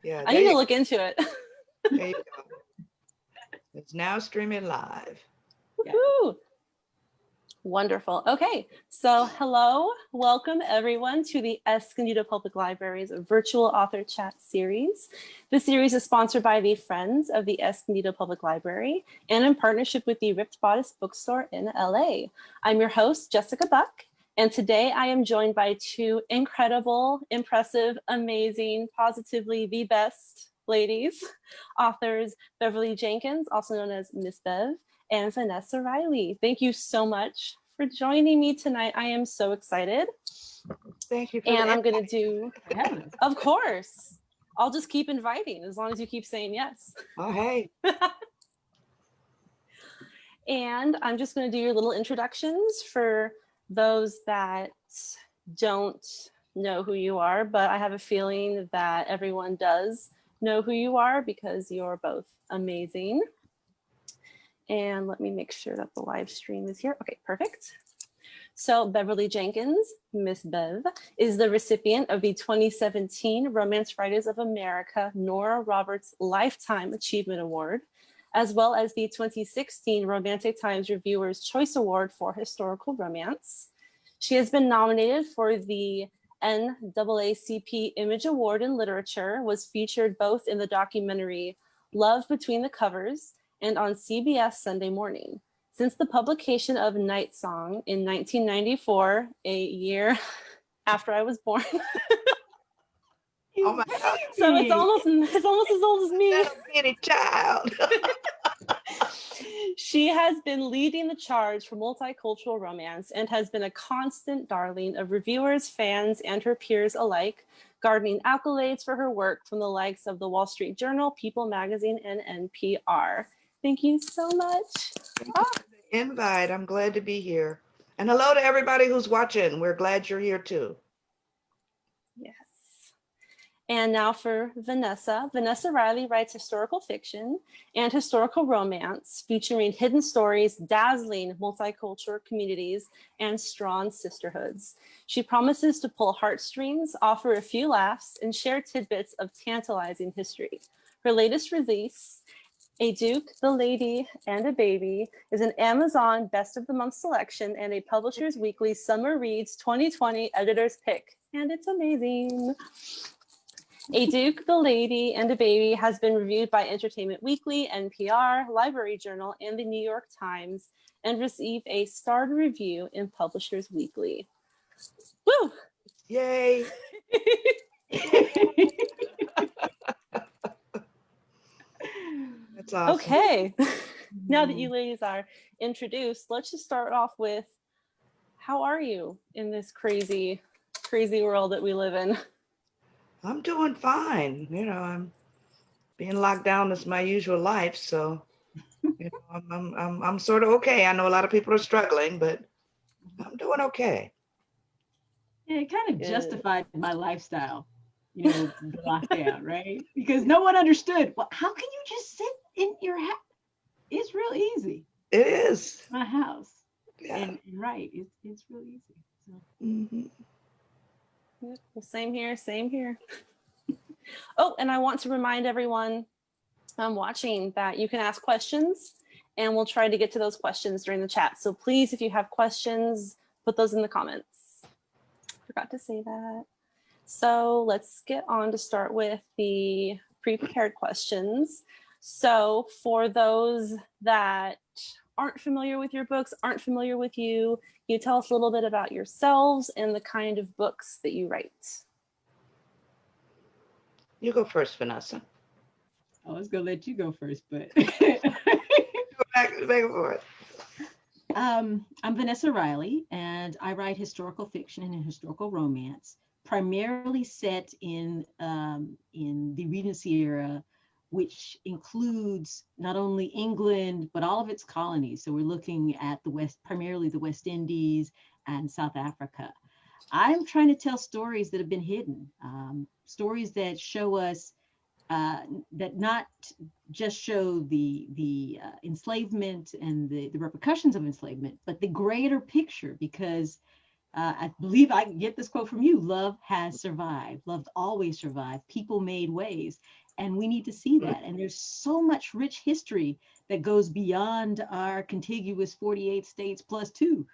Yeah, I need to look into it. there you go. It's now streaming live. Woohoo! Wonderful. Okay, so hello, welcome everyone to the Escondido Public Library's virtual author chat series. This series is sponsored by the Friends of the Escondido Public Library and in partnership with the Ripped Bodice Bookstore in LA. I'm your host, Jessica Buck, and today I am joined by two incredible, impressive, amazing, positively the best ladies, authors Beverly Jenkins, also known as Miss Bev, and Vanessa Riley. Thank you so much for joining me tonight. I am so excited. Thank you for And I'm going to do, of course, I'll just keep inviting as long as you keep saying yes. Oh, hey. And I'm just going to do your little introductions for those that don't know who you are, but I have a feeling that everyone does know who you are because you're both amazing. And let me make sure that the live stream is here. Okay, perfect. So Beverly Jenkins, Miss Bev, is the recipient of the 2017 Romance Writers of America Nora Roberts Lifetime Achievement Award, as well as the 2016 Romantic Times Reviewers' Choice Award for Historical Romance. She has been nominated for the NAACP Image Award in Literature, was featured both in the documentary Love Between the Covers and on CBS Sunday Morning. Since the publication of Night Song in 1994, a year after I was born. Oh my God. So it's almost as old as me. Little bitty child. She has been leading the charge for multicultural romance and has been a constant darling of reviewers, fans, and her peers alike, garnering accolades for her work from the likes of the Wall Street Journal, People Magazine, and NPR. Thank you so much. Thank you for the invite. I'm glad to be here. And hello to everybody who's watching. We're glad you're here too. Yes. And now for Vanessa. Vanessa Riley writes historical fiction and historical romance featuring hidden stories, dazzling multicultural communities, and strong sisterhoods. She promises to pull heartstrings, offer a few laughs, and share tidbits of tantalizing history. Her latest release, A Duke, the Lady, and a Baby, is an Amazon Best of the Month selection and a Publishers Weekly Summer Reads 2020 Editor's Pick. And it's amazing. A Duke, the Lady, and a Baby has been reviewed by Entertainment Weekly, NPR, Library Journal, and the New York Times, and received a starred review in Publishers Weekly. Woo! Yay. That's awesome. Okay, now that you ladies are introduced, let's just start off with, how are you in this crazy, crazy world that we live in? I'm doing fine. You know, I'm being locked down is my usual life, so you know, I'm sort of okay. I know a lot of people are struggling, but I'm doing okay. Yeah, it kind of Good. justified my lifestyle, you know, the lockdown, right? Because no one understood. Well, how can you just sit in your house? It's real easy. It is. My house. Yeah. And right, it's real easy. So. Mhm. Well, same here, same here. Oh, and I want to remind everyone watching that you can ask questions and we'll try to get to those questions during the chat. So please, if you have questions, put those in the comments. Forgot to say that. So let's get on to start with the pre-prepared questions. So for those that aren't familiar with your books, aren't familiar with you, can you tell us a little bit about yourselves and the kind of books that you write? You go first, Vanessa. I was gonna let you go first, but Go back and forth. I'm Vanessa Riley, and I write historical fiction and historical romance, primarily set in the Regency era, which includes not only England but all of its colonies. So we're looking at the West, primarily the West Indies and South Africa. I'm trying to tell stories that have been hidden, stories that show us that not just show the enslavement and the repercussions of enslavement, but the greater picture, because I believe I can get this quote from you. Love has survived. Love always survived. People made ways. And we need to see that. And there's so much rich history that goes beyond our contiguous 48 states plus two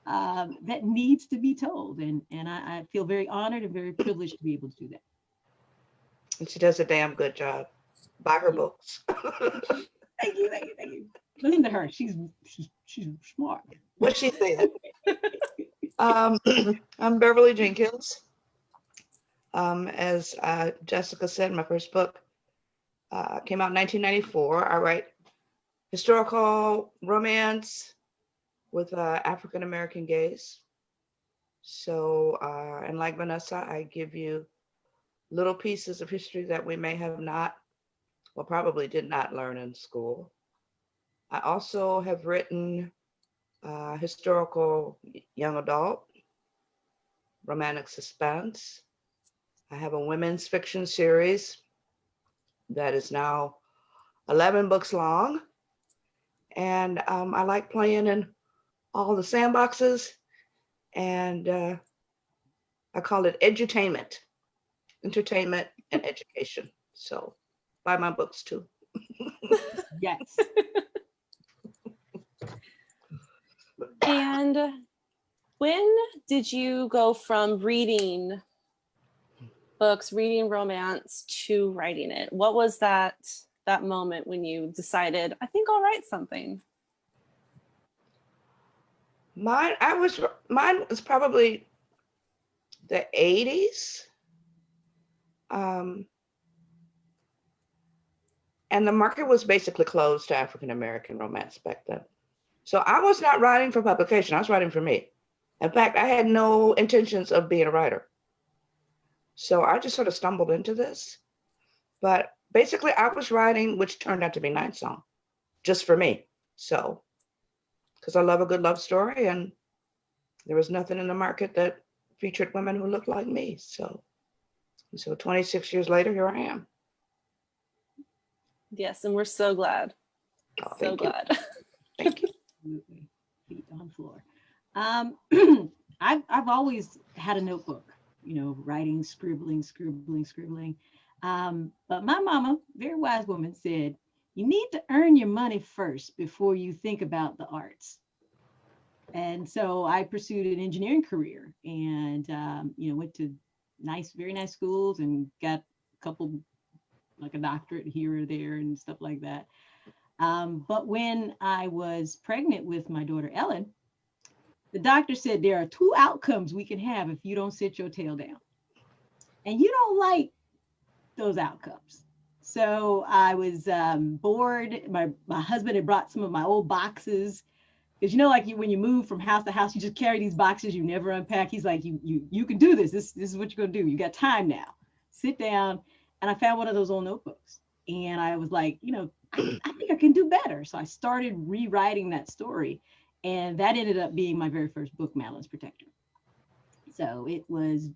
that needs to be told. And I feel very honored and very privileged to be able to do that. And she does a damn good job. Buy her books. Thank you. Listen to her. She's smart. What she said. I'm Beverly Jenkins. As Jessica said, my first book came out in 1994. I write historical romance with African-American gays. So, and like Vanessa, I give you little pieces of history that we may have not, or probably did not learn in school. I also have written historical young adult, romantic suspense. I have a women's fiction series that is now 11 books long. And I like playing in all the sandboxes, and I call it edutainment, entertainment and education. So buy my books too. Yes. And when did you go from reading books, reading romance, to writing it? What was that moment when you decided, I think I'll write something? Mine was probably the 80s. And the market was basically closed to African-American romance back then. So I was not writing for publication, I was writing for me. In fact, I had no intentions of being a writer. So I just sort of stumbled into this. But basically I was writing, which turned out to be Night Song, just for me. So, because I love a good love story, and there was nothing in the market that featured women who looked like me. So 26 years later, here I am. Yes, and we're so glad. Oh, So glad. Thank you. Absolutely. Feet on the floor. I've always had a notebook, writing, scribbling. But my mama, very wise woman, said, you need to earn your money first before you think about the arts. And so I pursued an engineering career and, went to very nice schools and got a couple, like a doctorate here or there and stuff like that. But when I was pregnant with my daughter, Ellen, the doctor said there are two outcomes we can have if you don't sit your tail down. And you don't like those outcomes. So I was bored. My husband had brought some of my old boxes. Because when you move from house to house, you just carry these boxes, you never unpack. He's like, you can do this. This is what you're gonna do. You got time now. Sit down. And I found one of those old notebooks. And I was like, I think I can do better. So I started rewriting that story. And that ended up being my very first book, Madeline's Protector. So it was,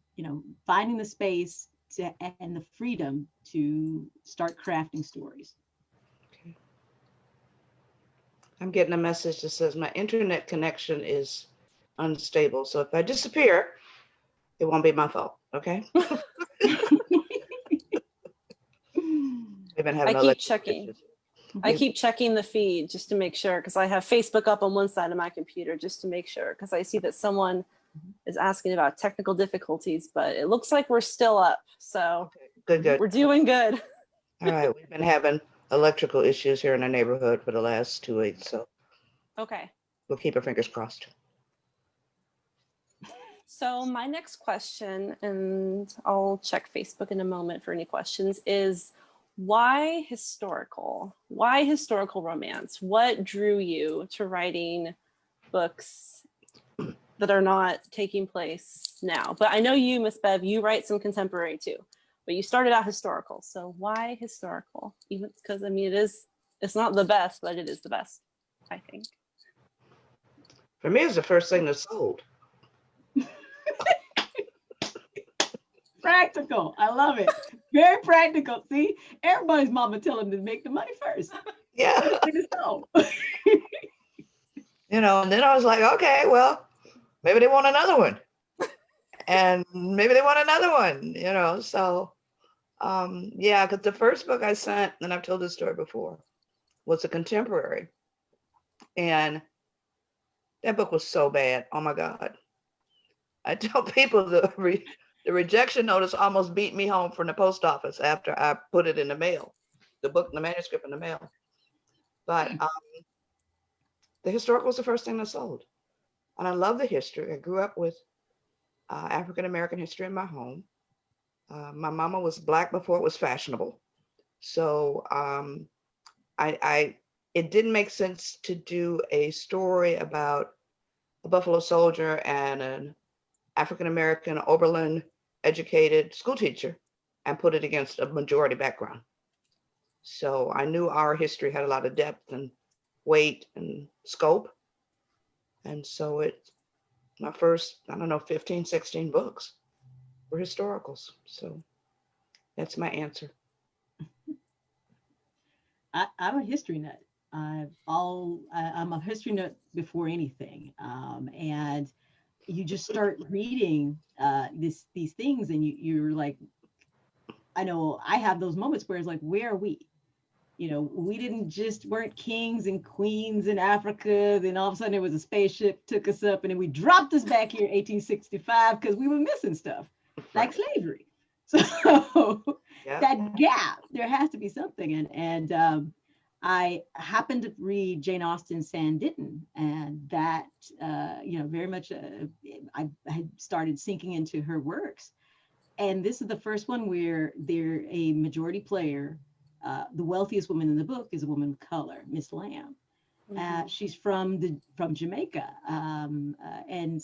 finding the space and the freedom to start crafting stories. Okay. I'm getting a message that says my internet connection is unstable. So if I disappear, it won't be my fault, okay? I keep checking the feed just to make sure, because I have Facebook up on one side of my computer just to make sure, because I see that someone is asking about technical difficulties, but it looks like we're still up. So good. We're doing good. All right, we've been having electrical issues here in the neighborhood for the last 2 weeks, so Okay. we'll keep our fingers crossed. So my next question, and I'll check Facebook in a moment for any questions, is why historical? Why historical romance? What drew you to writing books that are not taking place now? But I know you, Miss Bev, you write some contemporary too, but you started out historical. So why historical? Even because it's not the best, but it is the best, I think. For me, it's the first thing that sold. Practical. I love it. Very practical. See, everybody's mama tell them to make the money first. Yeah. And then I was like, okay, well, maybe they want another one. And maybe they want another one, So, yeah, because the first book I sent, and I've told this story before, was a contemporary. And that book was so bad. Oh my God. I tell people the rejection notice almost beat me home from the post office after I put it in the mail, the book, the manuscript in the mail. But the historical was the first thing that sold. And I love the history. I grew up with African-American history in my home. My mama was Black before it was fashionable. So it didn't make sense to do a story about a Buffalo soldier and an African-American Oberlin educated school teacher and put it against a majority background. So I knew our history had a lot of depth and weight and scope. And so my first, 15, 16 books were historicals. So that's my answer. I'm a history nut. I'm a history nut before anything. And you just start reading these things, and you're like, I know I have those moments where it's like, where are we? We weren't kings and queens in Africa. Then all of a sudden there was a spaceship, took us up, and then we dropped us back here in 1865 because we were missing stuff like slavery. So Yeah. that gap, there has to be something. And I happened to read Jane Austen's Sanditon, and that, very much, I had started sinking into her works. And this is the first one where they're a majority player. The wealthiest woman in the book is a woman of color, Miss Lamb. She's from Jamaica and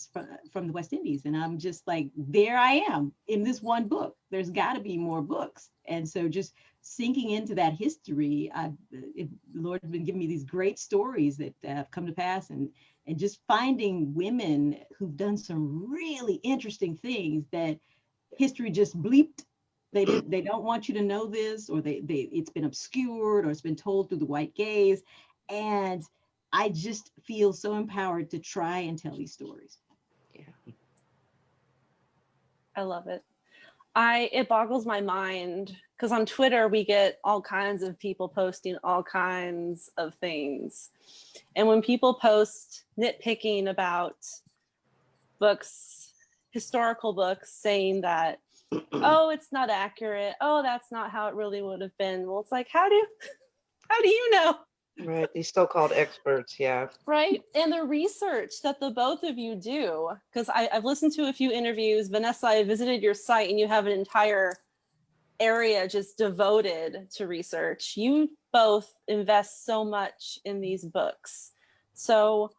from the West Indies. And I'm just like, there I am in this one book. There's got to be more books. And so just sinking into that history, the Lord has been giving me these great stories that have come to pass, and just finding women who've done some really interesting things that history just bleeped. They don't want you to know this, or it's been obscured, or it's been told through the white gaze. And I just feel so empowered to try and tell these stories. Yeah. I love it. It boggles my mind because on Twitter we get all kinds of people posting all kinds of things. And when people post nitpicking about books, historical books, saying that, oh, it's not accurate, oh, that's not how it really would have been. Well, it's like, how do you know? Right. These so-called experts. Yeah. Right. And the research that the both of you do, because I've listened to a few interviews. Vanessa, I visited your site and you have an entire area just devoted to research. You both invest so much in these books. So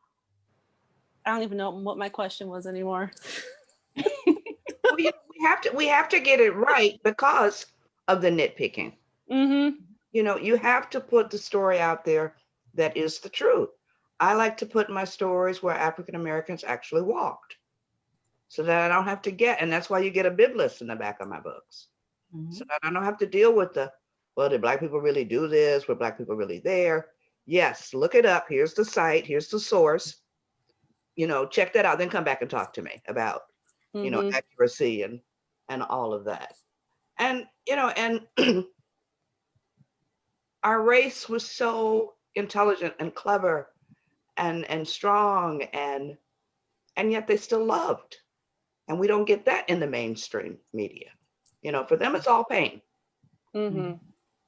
I don't even know what my question was anymore. Well, we have to get it right because of the nitpicking. Mm-hmm. You have to put the story out there that is the truth. I like to put my stories where African Americans actually walked, so that I don't have to and that's why you get a bib list in the back of my books. Mm-hmm. So that I don't have to deal with did Black people really do this? Were Black people really there? Yes, look it up. Here's the site. Here's the source. Check that out. Then come back and talk to me about, accuracy and all of that. And, and our race was so intelligent and clever and strong, and yet they still loved. And we don't get that in the mainstream media. For them, it's all pain. Mm-hmm.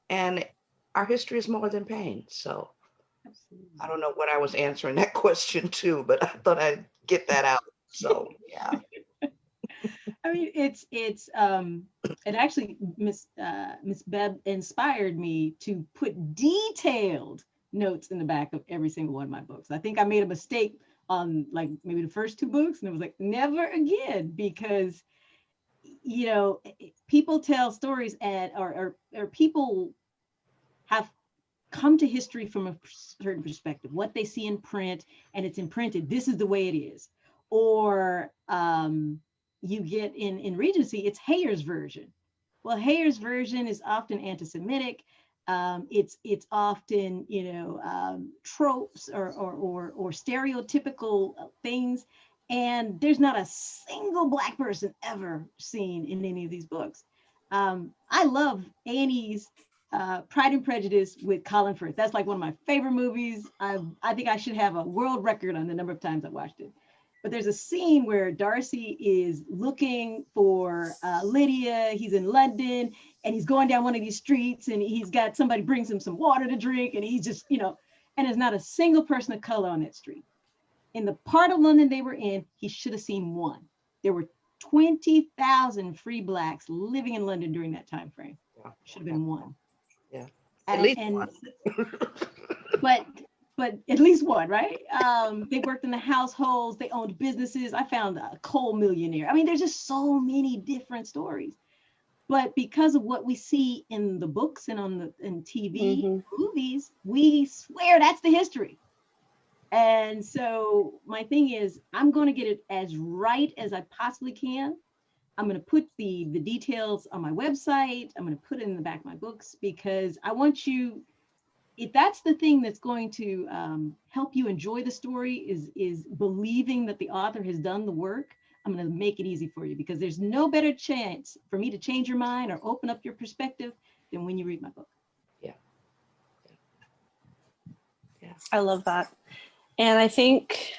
And our history is more than pain. So I don't know what I was answering that question to, but I thought I'd get that out. So, yeah. I mean, it's and actually Miss Bev inspired me to put detailed notes in the back of every single one of my books. I think I made a mistake on like maybe the first two books, and it was like, never again, because people tell stories or people have come to history from a certain perspective, what they see in print, and it's imprinted, this is the way it is. Or you get in Regency, it's Hayer's version. Well, Hayer's version is often anti-Semitic. It's often, tropes or stereotypical things. And there's not a single Black person ever seen in any of these books. I love Annie's Pride and Prejudice with Colin Firth. That's like one of my favorite movies. I think I should have a world record on the number of times I watched it. But there's a scene where Darcy is looking for Lydia. He's in London and he's going down one of these streets and he's got somebody brings him some water to drink and he's just, you know, and there's not a single person of color on that street. In the part of London they were in, he should have seen one. There were 20,000 free Blacks living in London during that time frame. Yeah. Should have been one. Yeah. At least one. but at least one, right? They worked in the households, they owned businesses. I found a coal millionaire. I mean, there's just so many different stories. But because of what we see in the books and in TV, movies, we swear that's the history. And so my thing is, I'm going to get it as right as I possibly can. I'm going to put the details on my website. I'm going to put it in the back of my books because I want you, if that's the thing that's going to help you enjoy the story is believing that the author has done the work, I'm going to make it easy for you because there's no better chance for me to change your mind or open up your perspective than when you read my book. Yeah. Yeah. I love that. And I think,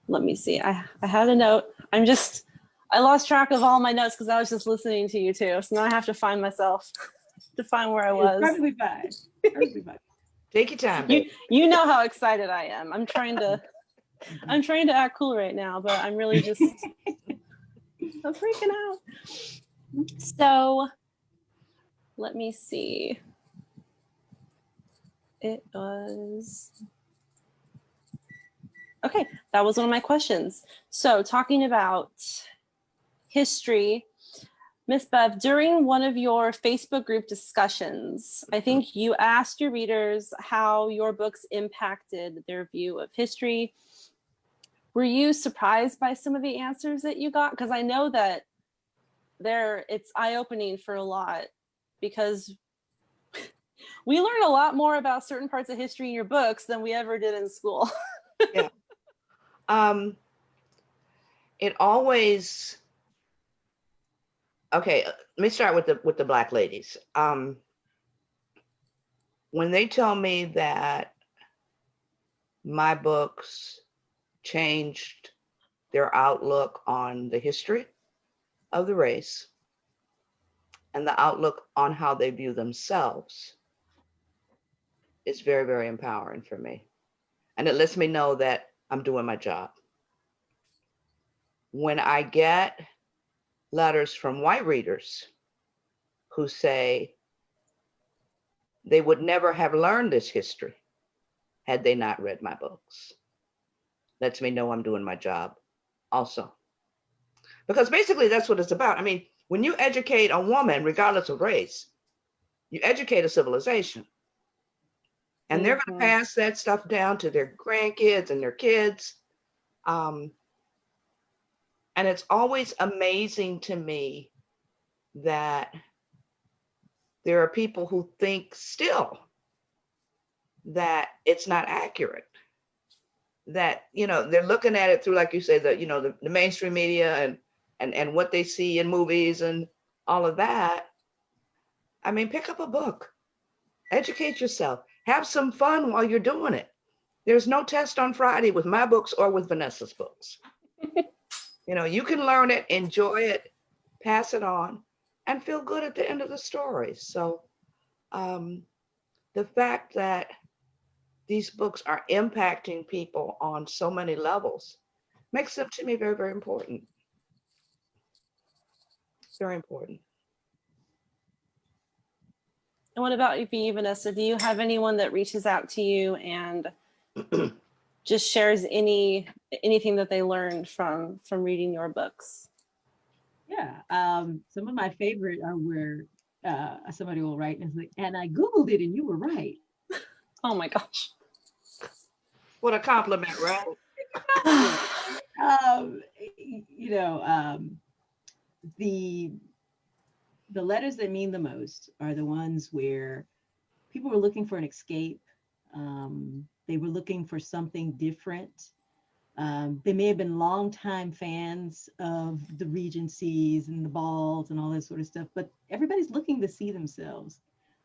let me see, I had a note. I lost track of all my notes because I was just listening to you too. So now I have to find myself, to find where I was. It's perfectly fine. Perfectly fine. Take your time, babe. You know how excited I am. I'm trying to act cool right now, but I'm really just, I'm freaking out. So let me see. It was, okay, that was one of my questions. So talking about history, Miss Bev, during one of your Facebook group discussions, I think you asked your readers how your books impacted their view of history. Were you surprised by some of the answers that you got? Because I know that it's eye-opening for a lot because we learn a lot more about certain parts of history in your books than we ever did in school. Yeah. It always, okay, let me start with the Black ladies. When they tell me that my books changed their outlook on the history of the race and the outlook on how they view themselves, it's very, very empowering for me. And it lets me know that I'm doing my job. When I get letters from white readers who say they would never have learned this history had they not read my books, lets me know I'm doing my job also. Because basically that's what it's about. I mean, when you educate a woman, regardless of race, you educate a civilization. And they're going to pass that stuff down to their grandkids and their kids. And it's always amazing to me that there are people who think still that it's not accurate. That, they're looking at it through, like you say, the mainstream media and what they see in movies and all of that. I mean, pick up a book, educate yourself, have some fun while you're doing it. There's no test on Friday with my books or with Vanessa's books. You can learn it, enjoy it, pass it on, and feel good at the end of the story. So the fact that these books are impacting people on so many levels makes them to me very, very important. Very important. And what about you, Vanessa? Do you have anyone that reaches out to you and just shares anything that they learned from reading your books? Yeah, some of my favorite are where somebody will write and it's like, and I Googled it and you were right. Oh my gosh. What a compliment, right? The letters that mean the most are the ones where people were looking for an escape. They were looking for something different. They may have been longtime fans of the Regencies and the balls and all that sort of stuff, but everybody's looking to see themselves.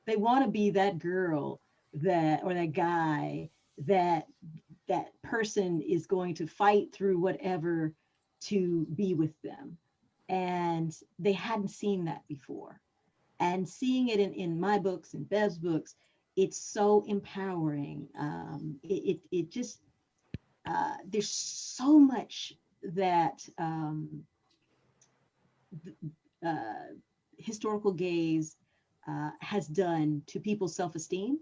They want to be that girl that or that guy that that person is going to fight through whatever to be with them. And they hadn't seen that before. And seeing it in my books and Bev's books, it's so empowering. It just, there's so much that uh, historical gaze has done to people's self-esteem.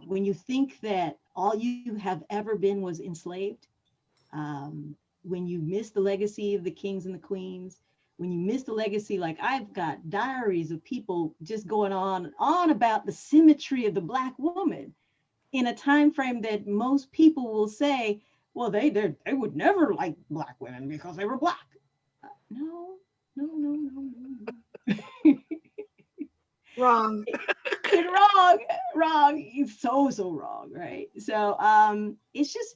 When you think that all you have ever been was enslaved, when you miss the legacy of the kings and the queens, when you miss the legacy, like I've got diaries of people just going on about the symmetry of the Black woman in a time frame that most people will say, well, they would never like Black women because they were Black. No. Wrong. Wrong. It's so wrong, right? So it's just,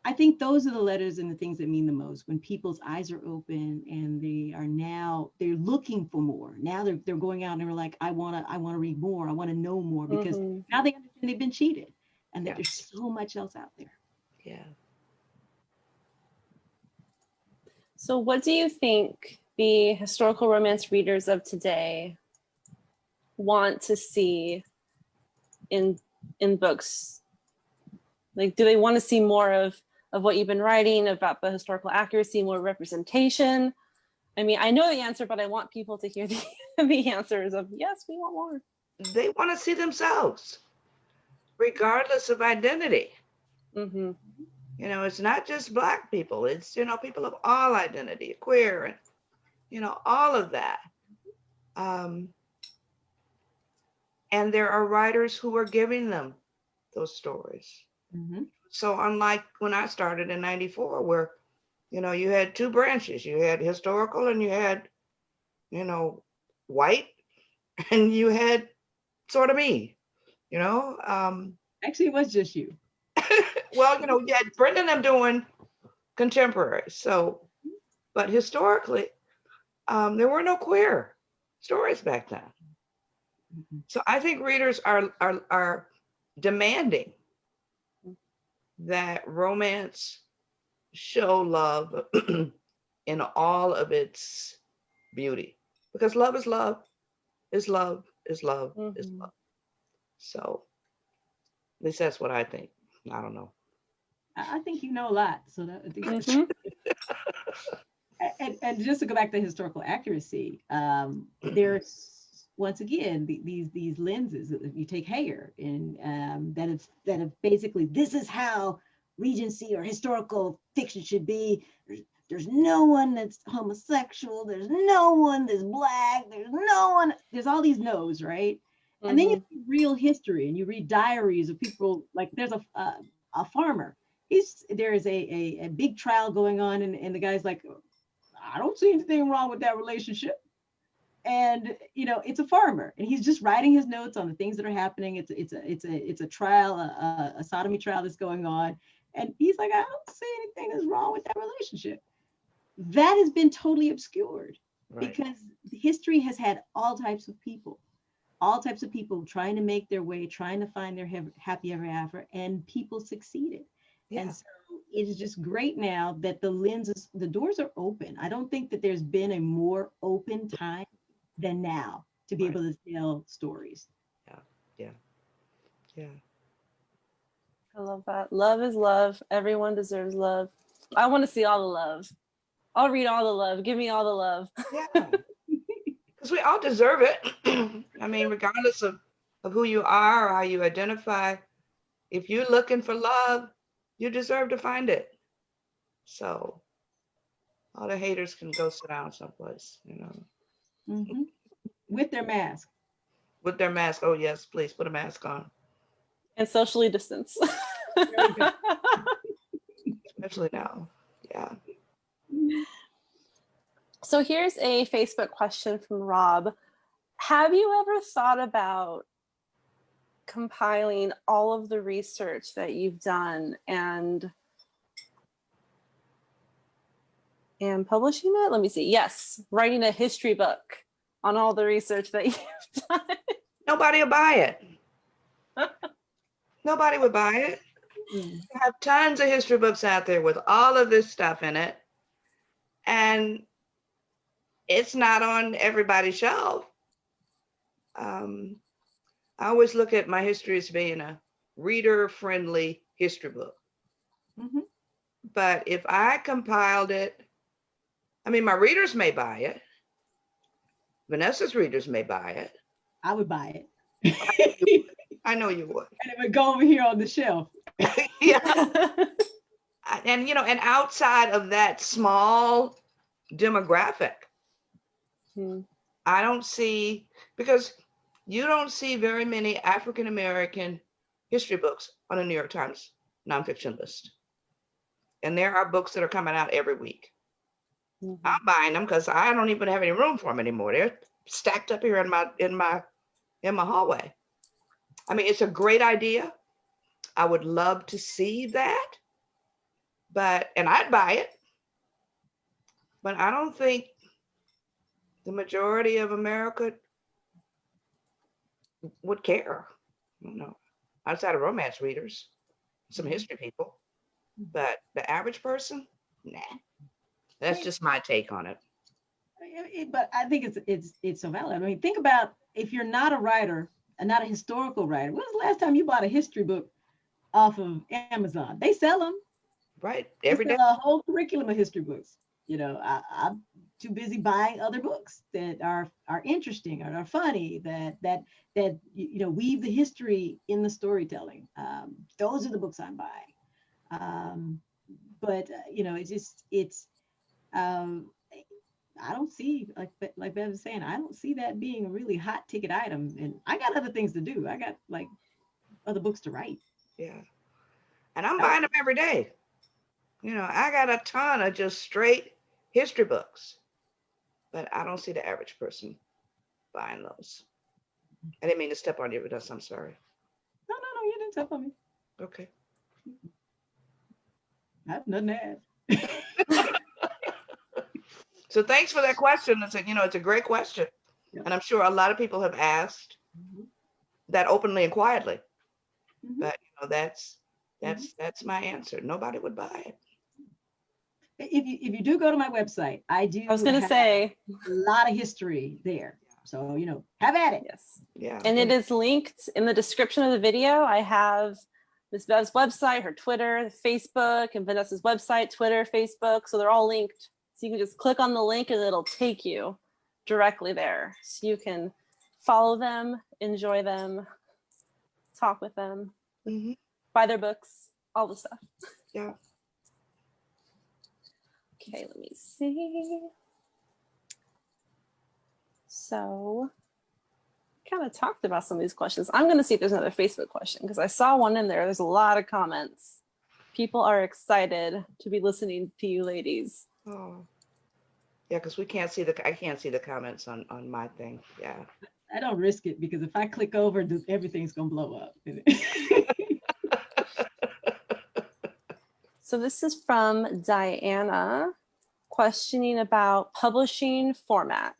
I think those are the letters and the things that mean the most when people's eyes are open and they're looking for more. Now they're going out and they're like, I want to read more. I want to know more, because now they understand they've been cheated and that there's so much else out there. Yeah. So what do you think the historical romance readers of today want to see in books? Like, do they want to see more of what you've been writing about the historical accuracy, more representation? I mean, I know the answer, but I want people to hear the answers of, yes, we want more. They want to see themselves, regardless of identity. Mm-hmm. You know, it's not just Black people. It's, you know, people of all identity, queer, and, you know, all of that. And there are writers who are giving them those stories. So unlike when I started in 94, where, you know, you had two branches, you had historical and you had, you know, white, and you had sort of me, you know. Actually, it was just you. Well, you know, you had Brenda and them doing contemporary. So, but historically, there were no queer stories back then. So I think readers are demanding that romance show love in all of its beauty, because love is love, is love, is love, is love. So at least that's what I think. I don't know. I think you know a lot. So that, I think and just to go back to historical accuracy, there's once again these lenses. If you take Hayer and that have basically, this is how Regency or historical fiction should be. There's no one that's homosexual. There's no one that's Black. There's all these no's, right? And then you read real history and you read diaries of people. Like there's a farmer. There is a big trial going on, and the guy's like, I don't see anything wrong with that relationship. And you know, it's a farmer, and he's just writing his notes on the things that are happening. It's a trial, a sodomy trial that's going on, and he's like, I don't see anything that's wrong with that relationship. That has been totally obscured, right? Because history has had all types of people trying to make their way, trying to find their happy ever after, and people succeeded. Yeah. And so it is just great now that the doors are open. I don't think that there's been a more open time than now to be able to tell stories. Yeah. I love that. Love is love. Everyone deserves love. I want to see all the love. I'll read all the love. Give me all the love. Yeah. Because we all deserve it. I mean, regardless of who you are or how you identify, if you're looking for love, you deserve to find it. So all the haters can go sit down someplace, you know. With their mask. With their mask. Oh, yes, please put a mask on. And socially distance. Especially now. Yeah. So here's a Facebook question from Rob. Have you ever thought about compiling all of the research that you've done and And publishing it? Let me see. Yes, writing a history book on all the research that you've done. Nobody will buy it. Nobody would buy it. Mm. You have tons of history books out there with all of this stuff in it, and it's not on everybody's shelf. I always look at my history as being a reader-friendly history book. Mhm. But if I compiled it, I mean, my readers may buy it. Vanessa's readers may buy it. I would buy it. I know you would. And it would go over here on the shelf. Yeah. And, you know, and outside of that small demographic, I don't see, because you don't see very many African-American history books on the New York Times nonfiction list. And there are books that are coming out every week. I'm buying them because I don't even have any room for them anymore. They're stacked up here in my hallway. I mean, it's a great idea. I would love to see that, and I'd buy it. But I don't think the majority of America would care. You know, outside of romance readers, some history people, but the average person, nah. That's just my take on it. But I think it's so valid. I mean, think about if you're not a writer and not a historical writer. When was the last time you bought a history book off of Amazon? They sell them. Right, They every day. sell a whole curriculum of history books. You know, I'm too busy buying other books that are interesting or are funny, that you know, weave the history in the storytelling. Those are the books I'm buying. But you know, I don't see, like Bev was saying, I don't see that being a really hot ticket item. And I got other things to do. I got like other books to write. Yeah. And I'm buying them every day. You know, I got a ton of just straight history books, but I don't see the average person buying those. I didn't mean to step on you, but I'm sorry. No, you didn't step on me. Okay. I have nothing to add. So thanks for that question. It's a great question. Yeah. And I'm sure a lot of people have asked that openly and quietly. But that's my answer. Nobody would buy it. If you do go to my website, I was going to say a lot of history there. So, you know, have at it. Yes. Yeah. And it is linked in the description of the video. I have Ms. Bev's website, her Twitter, Facebook, and Vanessa's website, Twitter, Facebook. So they're all linked. So you can just click on the link and it'll take you directly there. So you can follow them, enjoy them, talk with them, buy their books, all the stuff. Yeah. Okay, let me see. So kind of talked about some of these questions. I'm going to see if there's another Facebook question because I saw one in there. There's a lot of comments. People are excited to be listening to you ladies. Oh, yeah, because I can't see the comments on my thing. Yeah. I don't risk it because if I click over, everything's going to blow up. So this is from Diana, questioning about publishing format.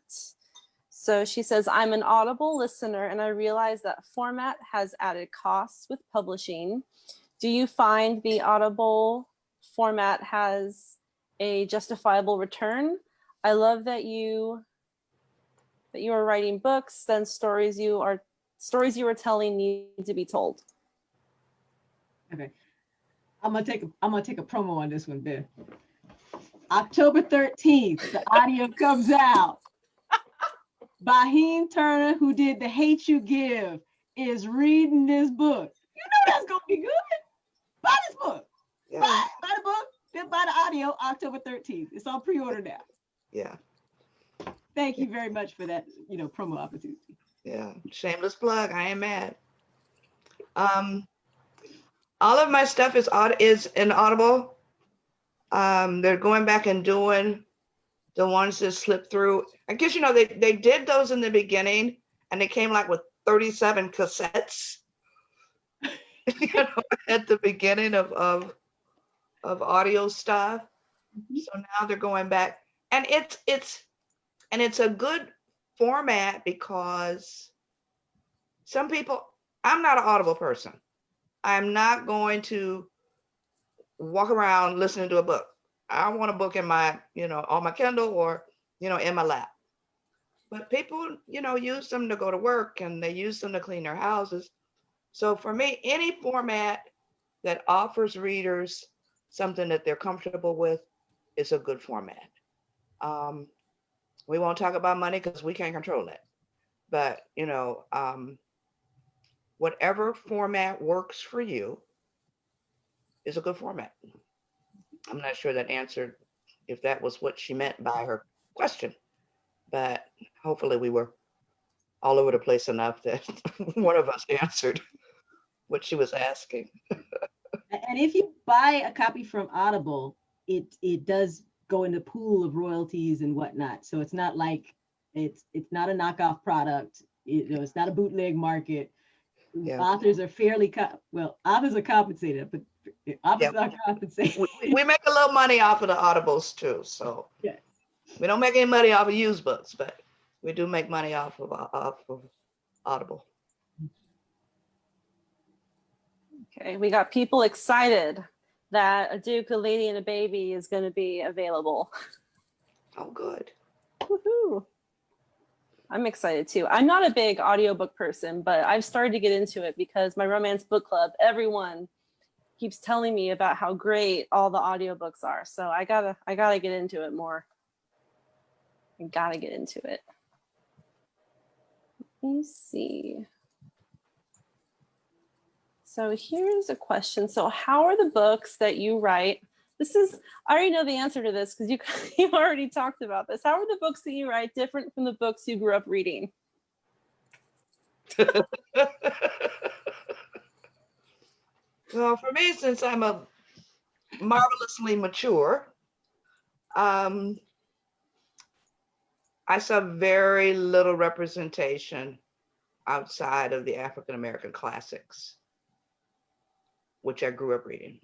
So she says, I'm an Audible listener and I realize that format has added costs with publishing. Do you find the Audible format has a justifiable return? I love that you are writing books, then stories you are telling need to be told. Okay. I'm gonna take a promo on this one, Ben. October 13th, the audio comes out. Bahim Turner, who did The Hate You Give, is reading this book. You know that's gonna be good. Buy this book. Yeah. Buy the book, then buy the audio October 13th. It's on pre-order now. Yeah. Thank you very much for that, promo opportunity. Yeah, shameless plug. I ain't mad. All of my stuff is in Audible. They're going back and doing the ones that slip through. I guess they did those in the beginning, and they came like with 37 cassettes. At the beginning of audio stuff. So now they're going back, and it's a good format because some people, I'm not an Audible person. I'm not going to walk around listening to a book. I want a book in my, on my Kindle or, in my lap. But people, use them to go to work and they use them to clean their houses. So for me, any format that offers readers something that they're comfortable with is a good format. We won't talk about money because we can't control it. But, whatever format works for you is a good format. I'm not sure that answered if that was what she meant by her question, but hopefully we were all over the place enough that one of us answered what she was asking. And if you buy a copy from Audible, it does go in the pool of royalties and whatnot. So it's not like it's not a knockoff product. It's not a bootleg market. Yeah. Authors are authors are compensated, but authors are compensated. We make a little money off of the Audibles too. So Yes. we don't make any money off of used books, but we do make money off of Audible. Okay, we got people excited that A Duke, a Lady, and a Baby is going to be available. Oh, good. Woohoo! I'm excited too. I'm not a big audiobook person, but I've started to get into it because my romance book club, everyone keeps telling me about how great all the audiobooks are. So I gotta get into it more. I gotta get into it. Let me see. So here's a question. So how are the books that you write? I already know the answer to this because you already talked about this. How are the books that you write different from the books you grew up reading? Well, for me, since I'm a marvelously mature, I saw very little representation outside of the African American classics, which I grew up reading.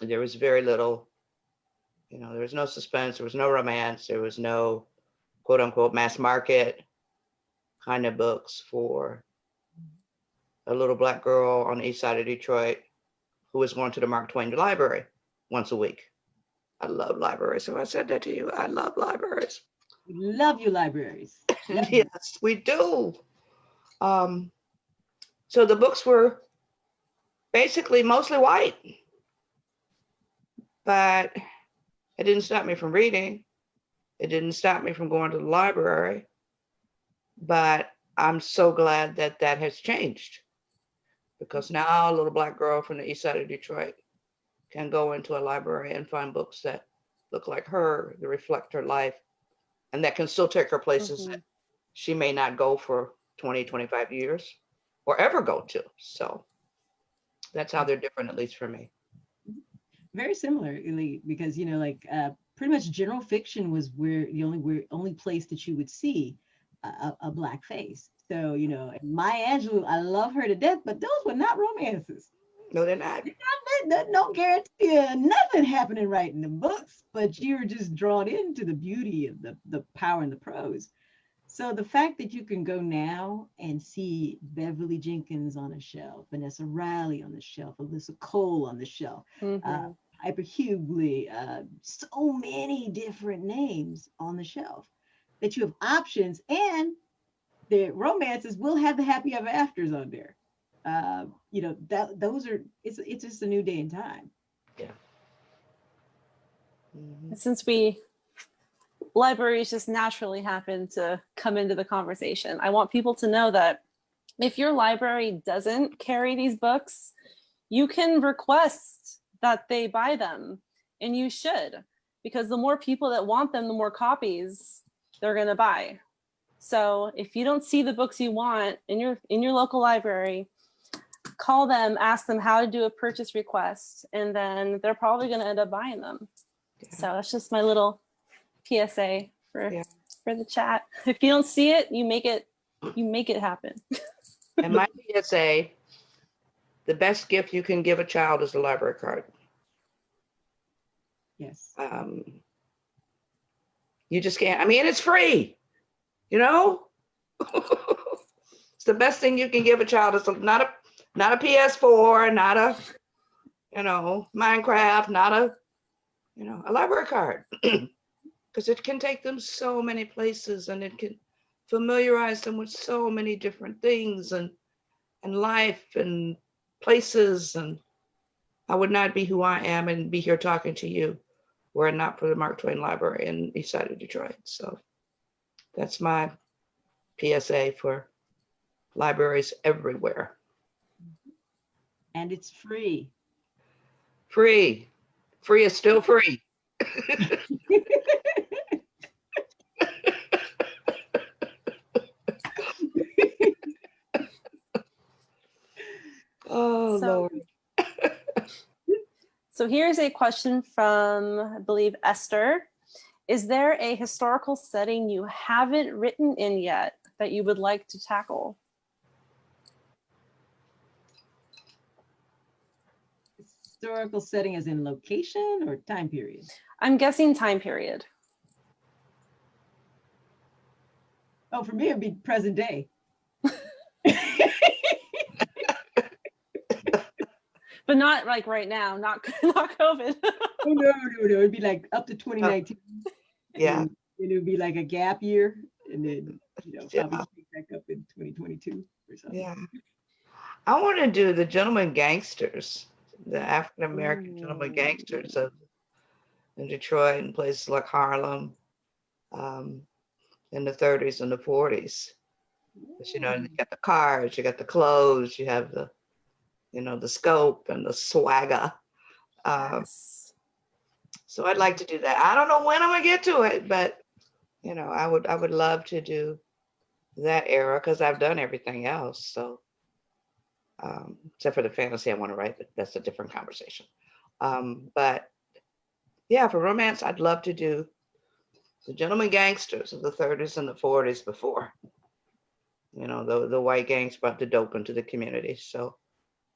There was very little, there was no suspense, there was no romance, there was no quote unquote mass market kind of books for a little Black girl on the east side of Detroit who was going to the Mark Twain library once a week. I love libraries. So I said that to you. I love libraries. We love you, libraries. Yes, we do. So the books were basically mostly white, but it didn't stop me from reading. It didn't stop me from going to the library, but I'm so glad that that has changed because now a little Black girl from the east side of Detroit can go into a library and find books that look like her, that reflect her life, and that can still take her places that she may not go for 20, 25 years or ever go to. So that's how they're different, at least for me. Very similarly, because pretty much general fiction was where the only place that you would see a Black face. So Maya Angelou, I love her to death, but those were not romances. No, they're not. No guarantee nothing happening right in the books, but you're just drawn into the beauty of the power and the prose. So the fact that you can go now and see Beverly Jenkins on a shelf, Vanessa Riley on the shelf, Alyssa Cole on the shelf, Piper Hughley, so many different names on the shelf that you have options, and the romances will have the happy ever afters on there. It's just a new day and time. Yeah. Mm-hmm. Since libraries just naturally happen to come into the conversation, I want people to know that if your library doesn't carry these books, you can request that they buy them, and you should, because the more people that want them, the more copies they're going to buy. So if you don't see the books you want in your local library, call them, ask them how to do a purchase request, and then they're probably going to end up buying them. Yeah. So that's just my little PSA for the chat. If you don't see it, you make it happen. And my PSA, the best gift you can give a child is a library card. Yes. You just can't. I mean, it's free, you know? It's the best thing you can give a child. It's not a PS4, not a, Minecraft, not a, a library card. Because it can take them so many places, and it can familiarize them with so many different things and life and places. And I would not be who I am and be here talking to you were it not for the Mark Twain Library in East Side of Detroit. So that's my PSA for libraries everywhere. And it's free. Free. Free is still free. Oh, Lord. So here's a question from, I believe, Esther. Is there a historical setting you haven't written in yet that you would like to tackle? Historical setting as in location or time period? I'm guessing time period. Oh, for me, it'd be present day. But not like right now, not COVID. Oh, no. It'd be like up to 2019. Yeah. And it would be like a gap year. And then, Yeah. probably pick back up in 2022 or something. Yeah. I want to do the gentleman gangsters, the African-American gentleman gangsters in Detroit and places like Harlem in the 30s and the 40s. But, you got the cars, you got the clothes, you have the, the scope and the swagger. Yes. So I'd like to do that. I don't know when I'm gonna get to it, but I would love to do that era because I've done everything else. So except for the fantasy I want to write, but that's a different conversation. But yeah, for romance, I'd love to do the gentleman gangsters of the 30s and the 40s before, the white gangs brought the dope into the community. So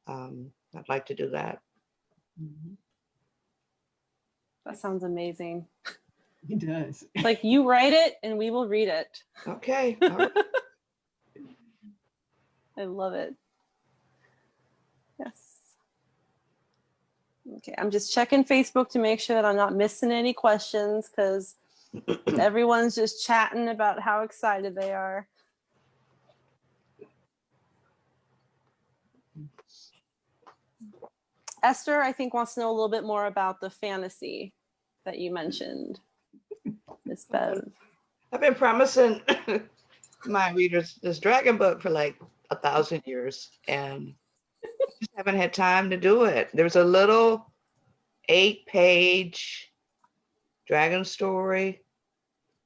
I'd like to do that. Mhm. That sounds amazing. It does. Like, you write it and we will read it. Okay. All right. I love it. Yes. Okay, I'm just checking Facebook to make sure that I'm not missing any questions because everyone's just chatting about how excited they are. Esther, I think, wants to know a little bit more about the fantasy that you mentioned, Miss Bev. I've been promising my readers this dragon book for like 1,000 years and just haven't had time to do it. There's a little 8-page dragon story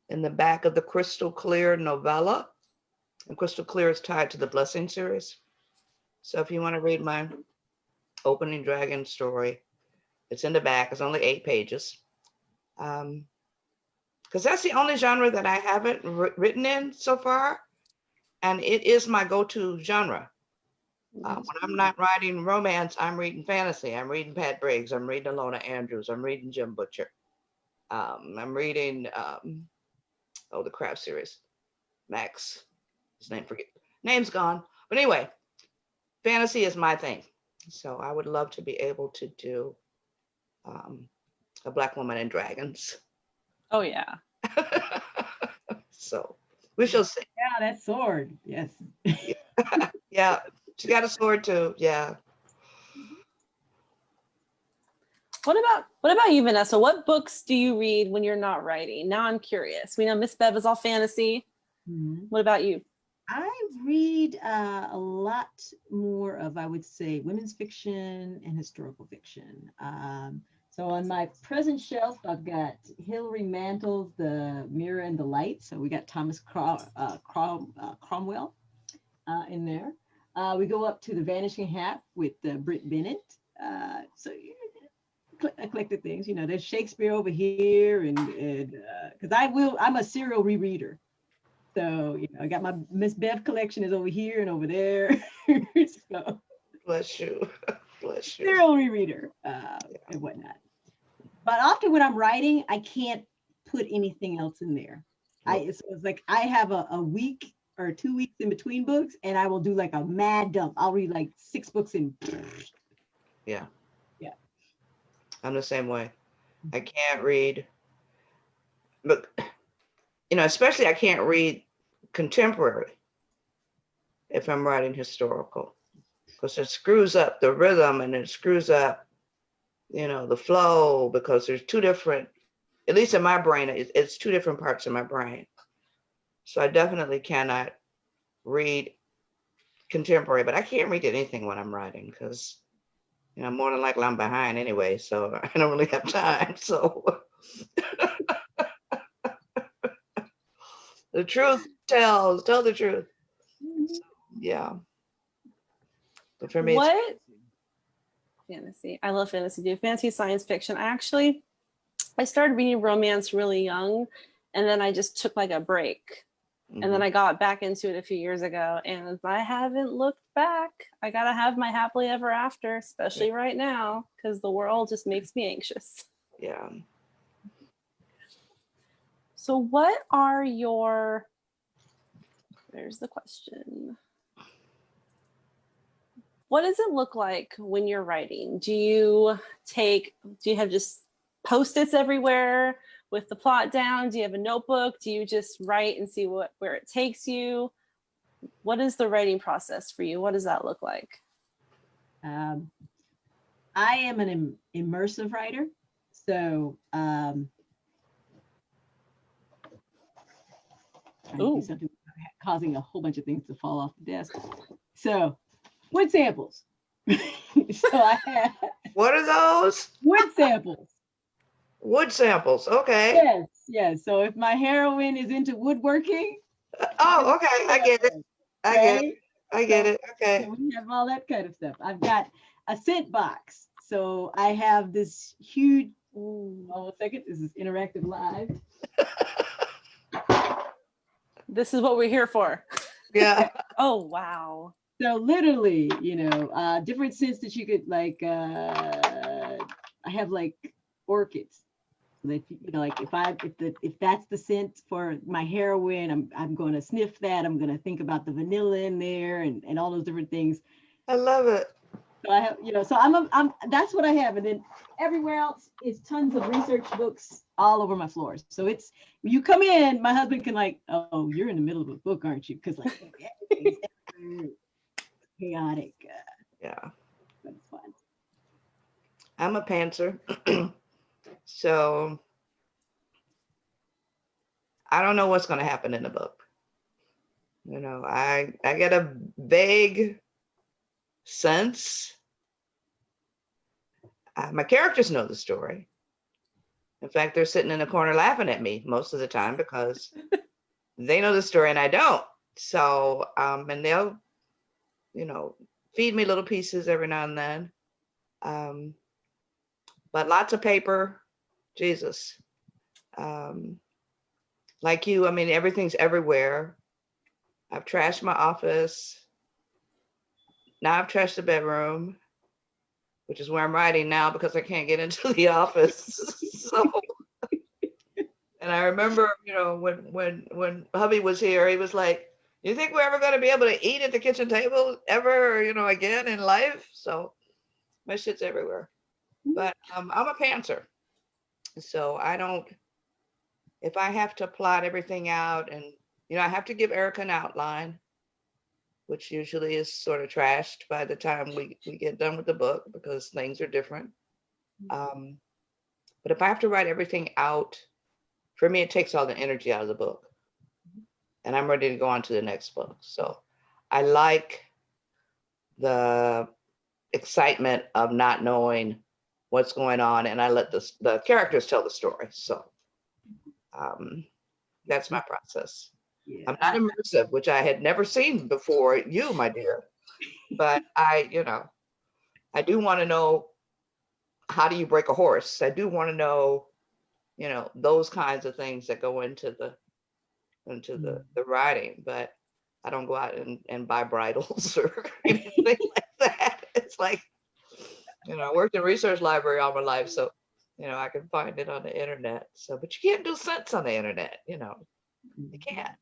in the back of the Crystal Clear novella. And Crystal Clear is tied to the Blessing series. So if you want to read my opening dragon story, it's in the back. It's only 8 pages. Because that's the only genre that I haven't written in so far. And it is my go-to genre. When I'm not writing romance, I'm reading fantasy. I'm reading Pat Briggs. I'm reading Alona Andrews. I'm reading Jim Butcher. I'm reading, the Craft series. Max, his name's gone. But anyway, fantasy is my thing. So I would love to be able to do a Black woman and dragons. Oh, yeah. So we shall see. Yeah, that sword. Yes. Yeah, she got a sword too. Yeah. What about you, Vanessa? What books do you read when you're not writing? Now I'm curious. We know Miss Bev is all fantasy. Mm-hmm. What about you? I read a lot more of, I would say, women's fiction and historical fiction. So on my present shelf, I've got Hilary Mantel's The Mirror and the Light. So we got Thomas Cromwell in there. We go up to The Vanishing Half with Britt Bennett. So eclectic things, there's Shakespeare over here, and because I'm a serial rereader. So, I got my Miss Bev collection is over here and over there. So, Bless you. Bless you. serial rereader and whatnot. But often when I'm writing, I can't put anything else in there. It's like I have a week or 2 weeks in between books, and I will do like a mad dump. I'll read like 6 books in. Yeah. Yeah. I'm the same way. I can't read, but especially I can't read contemporary if I'm writing historical, because it screws up the rhythm and it screws up, the flow, because there's two different, at least in my brain, it's two different parts of my brain. So I definitely cannot read contemporary, but I can't read anything when I'm writing because, more than likely I'm behind anyway, so I don't really have time. So the truth tell the truth. So, yeah. But for me, What fantasy? I love fantasy too. Fantasy, science fiction. I started reading romance really young, and then I just took like a break. And then I got back into it a few years ago, and I haven't looked back. I gotta have my happily ever after, especially right now, because the world just makes me anxious. yeah. So what are there's the question. What does it look like when you're writing? Do you have just Post-its everywhere with the plot down? Do you have a notebook? Do you just write and see where it takes you? What is the writing process for you? What does that look like? I am an immersive writer. So trying to do something causing a whole bunch of things to fall off the desk. So wood samples. So I have. What are those? Wood samples. Wood samples. Okay. Yes. So if my heroine is into woodworking. Oh, okay. I get it. I get it. Okay. So we have all that kind of stuff. I've got a scent box. So I have this huge. Hold on a second. This is interactive live. This is what we're here for. Yeah. Oh, wow. So literally, different scents that you could like, I have like orchids. That, like if that's the scent for my heroine, I'm going to sniff that. I'm going to think about the vanilla in there and all those different things. I love it. So I have, so I'm that's what I have. And then everywhere else is tons of research books all over my floors. So it's, when you come in, my husband can like, oh, you're in the middle of a book, aren't you? Because like everything's chaotic. Yeah. But it's fun. I'm a pantser. So I don't know what's going to happen in the book. I get a vague sense. My characters know the story. In fact, they're sitting in the corner laughing at me most of the time because they know the story and I don't. So, and they'll, feed me little pieces every now and then. But lots of paper, Jesus. Like you, everything's everywhere. I've trashed my office. Now I've trashed the bedroom, which is where I'm writing now because I can't get into the office. So, and I remember, when hubby was here, he was like, "You think we're ever going to be able to eat at the kitchen table ever, again in life?" So my shit's everywhere. But I'm a pantser. So if I have to plot everything out and, I have to give Erica an outline, which usually is sort of trashed by the time we get done with the book because things are different. But if I have to write everything out, for me, it takes all the energy out of the book. And I'm ready to go on to the next book. So I like the excitement of not knowing what's going on, and I let the characters tell the story. So that's my process. Yeah. I'm not immersive, which I had never seen before you, my dear. But I do want to know, how do you break a horse? I do want to know, those kinds of things that go into the writing, but I don't go out and buy bridles or anything like that. It's like, I worked in research library all my life, so you know, I can find it on the internet. So, but you can't do sense on the internet, you know, you can't.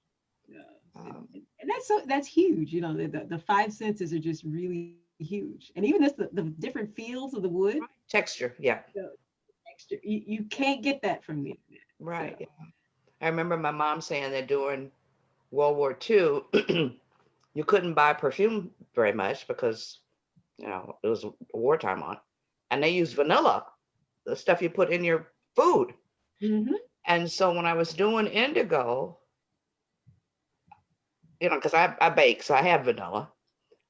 Yeah. Um, And that's huge. You know, the five senses are just really huge. And even just the different feels of the wood, Texture, yeah, the texture, you can't get that from the internet. right. So, Yeah. I remember my mom saying that during World War II, you couldn't buy perfume very much because, you know, it was wartime on, and they used vanilla, the stuff you put in your food. mhm. And so when I was doing indigo, you know, because I bake, so I have vanilla.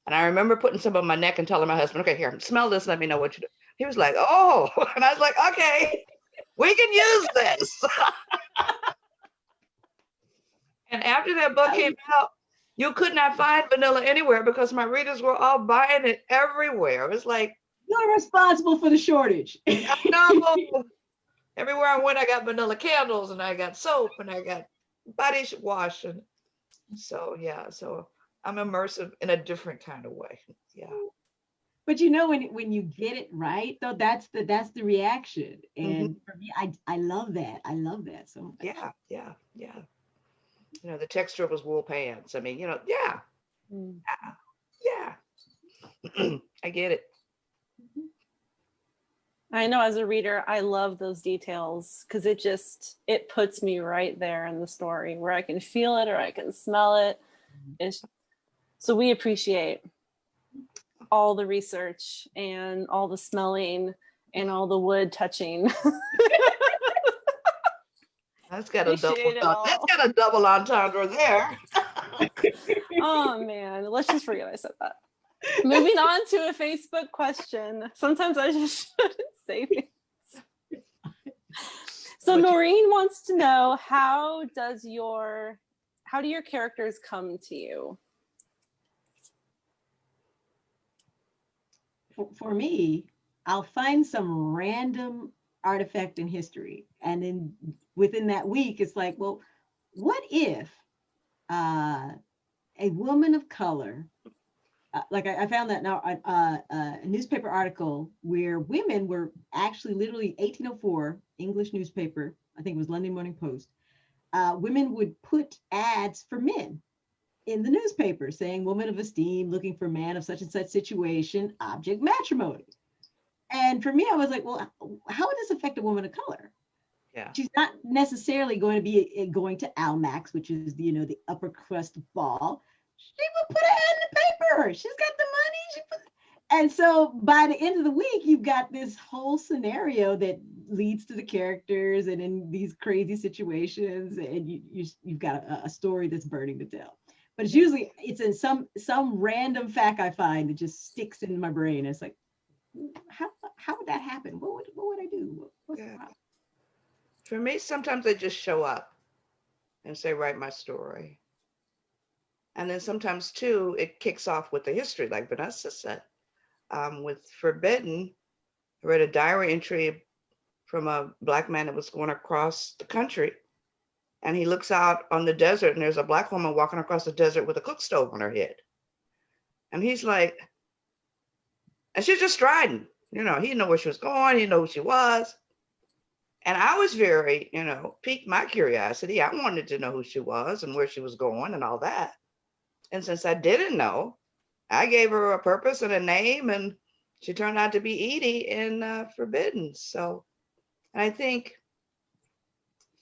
And I remember putting some on my neck and telling my husband, okay, here, smell this, let me know what you do. He was like, oh, and I was like, okay, we can use this. And after that book came out, you could not find vanilla anywhere because my readers were all buying it everywhere. It was like, You're responsible for the shortage. I know. Everywhere I went, I got vanilla candles and I got soap and I got body wash. And so, yeah, so I'm immersive in a different kind of way. Yeah. But you know, when you get it right, though, that's the reaction. Mhm. And for me, I love that. I love that so much. Yeah. Yeah. Yeah. You know, the texture of his wool pants. I mean, you know, yeah. Mm. Yeah. I get it. I know as a reader, I love those details because it puts me right there in the story where I can feel it or I can smell it. So we appreciate all the research and all the smelling and all the wood touching. That's got a double. Appreciate it all. That's got a double entendre there. Oh man, let's just forget I said that. Moving on to a Facebook question. Sometimes I just shouldn't say things. So Noreen wants to know, how do your characters come to you? For me, I'll find some random artifact in history, and then within that week, it's like, well, what if a woman of color, like I found that now a newspaper article where women were actually literally 1804 English newspaper, I think it was London Morning Post, women would put ads for men in the newspaper saying woman of esteem looking for man of such and such situation, object matrimony. And for me, I was like, well, how would this affect a woman of color? Yeah. She's not necessarily going to be going to Almax, which is the upper crust ball. She would put an ad in the paper. She's got the money. And so by the end of the week, you've got this whole scenario that leads to the characters and in these crazy situations, and you've got a story that's burning to tell. But it's in some random fact I find that just sticks in my brain. It's like, how would that happen? What would I do? What's the problem? For me, sometimes they just show up and say, write my story. And then sometimes too, it kicks off with the history, like Vanessa said. With Forbidden, I read a diary entry from a Black man that was going across the country. And he looks out on the desert and there's a Black woman walking across the desert with a cook stove on her head. And he's like, and she's just striding, he didn't know where she was going. He didn't know who she was. And I was very, piqued my curiosity. I wanted to know who she was and where she was going and all that. And since I didn't know, I gave her a purpose and a name, and she turned out to be Edie in Forbidden. So, and I think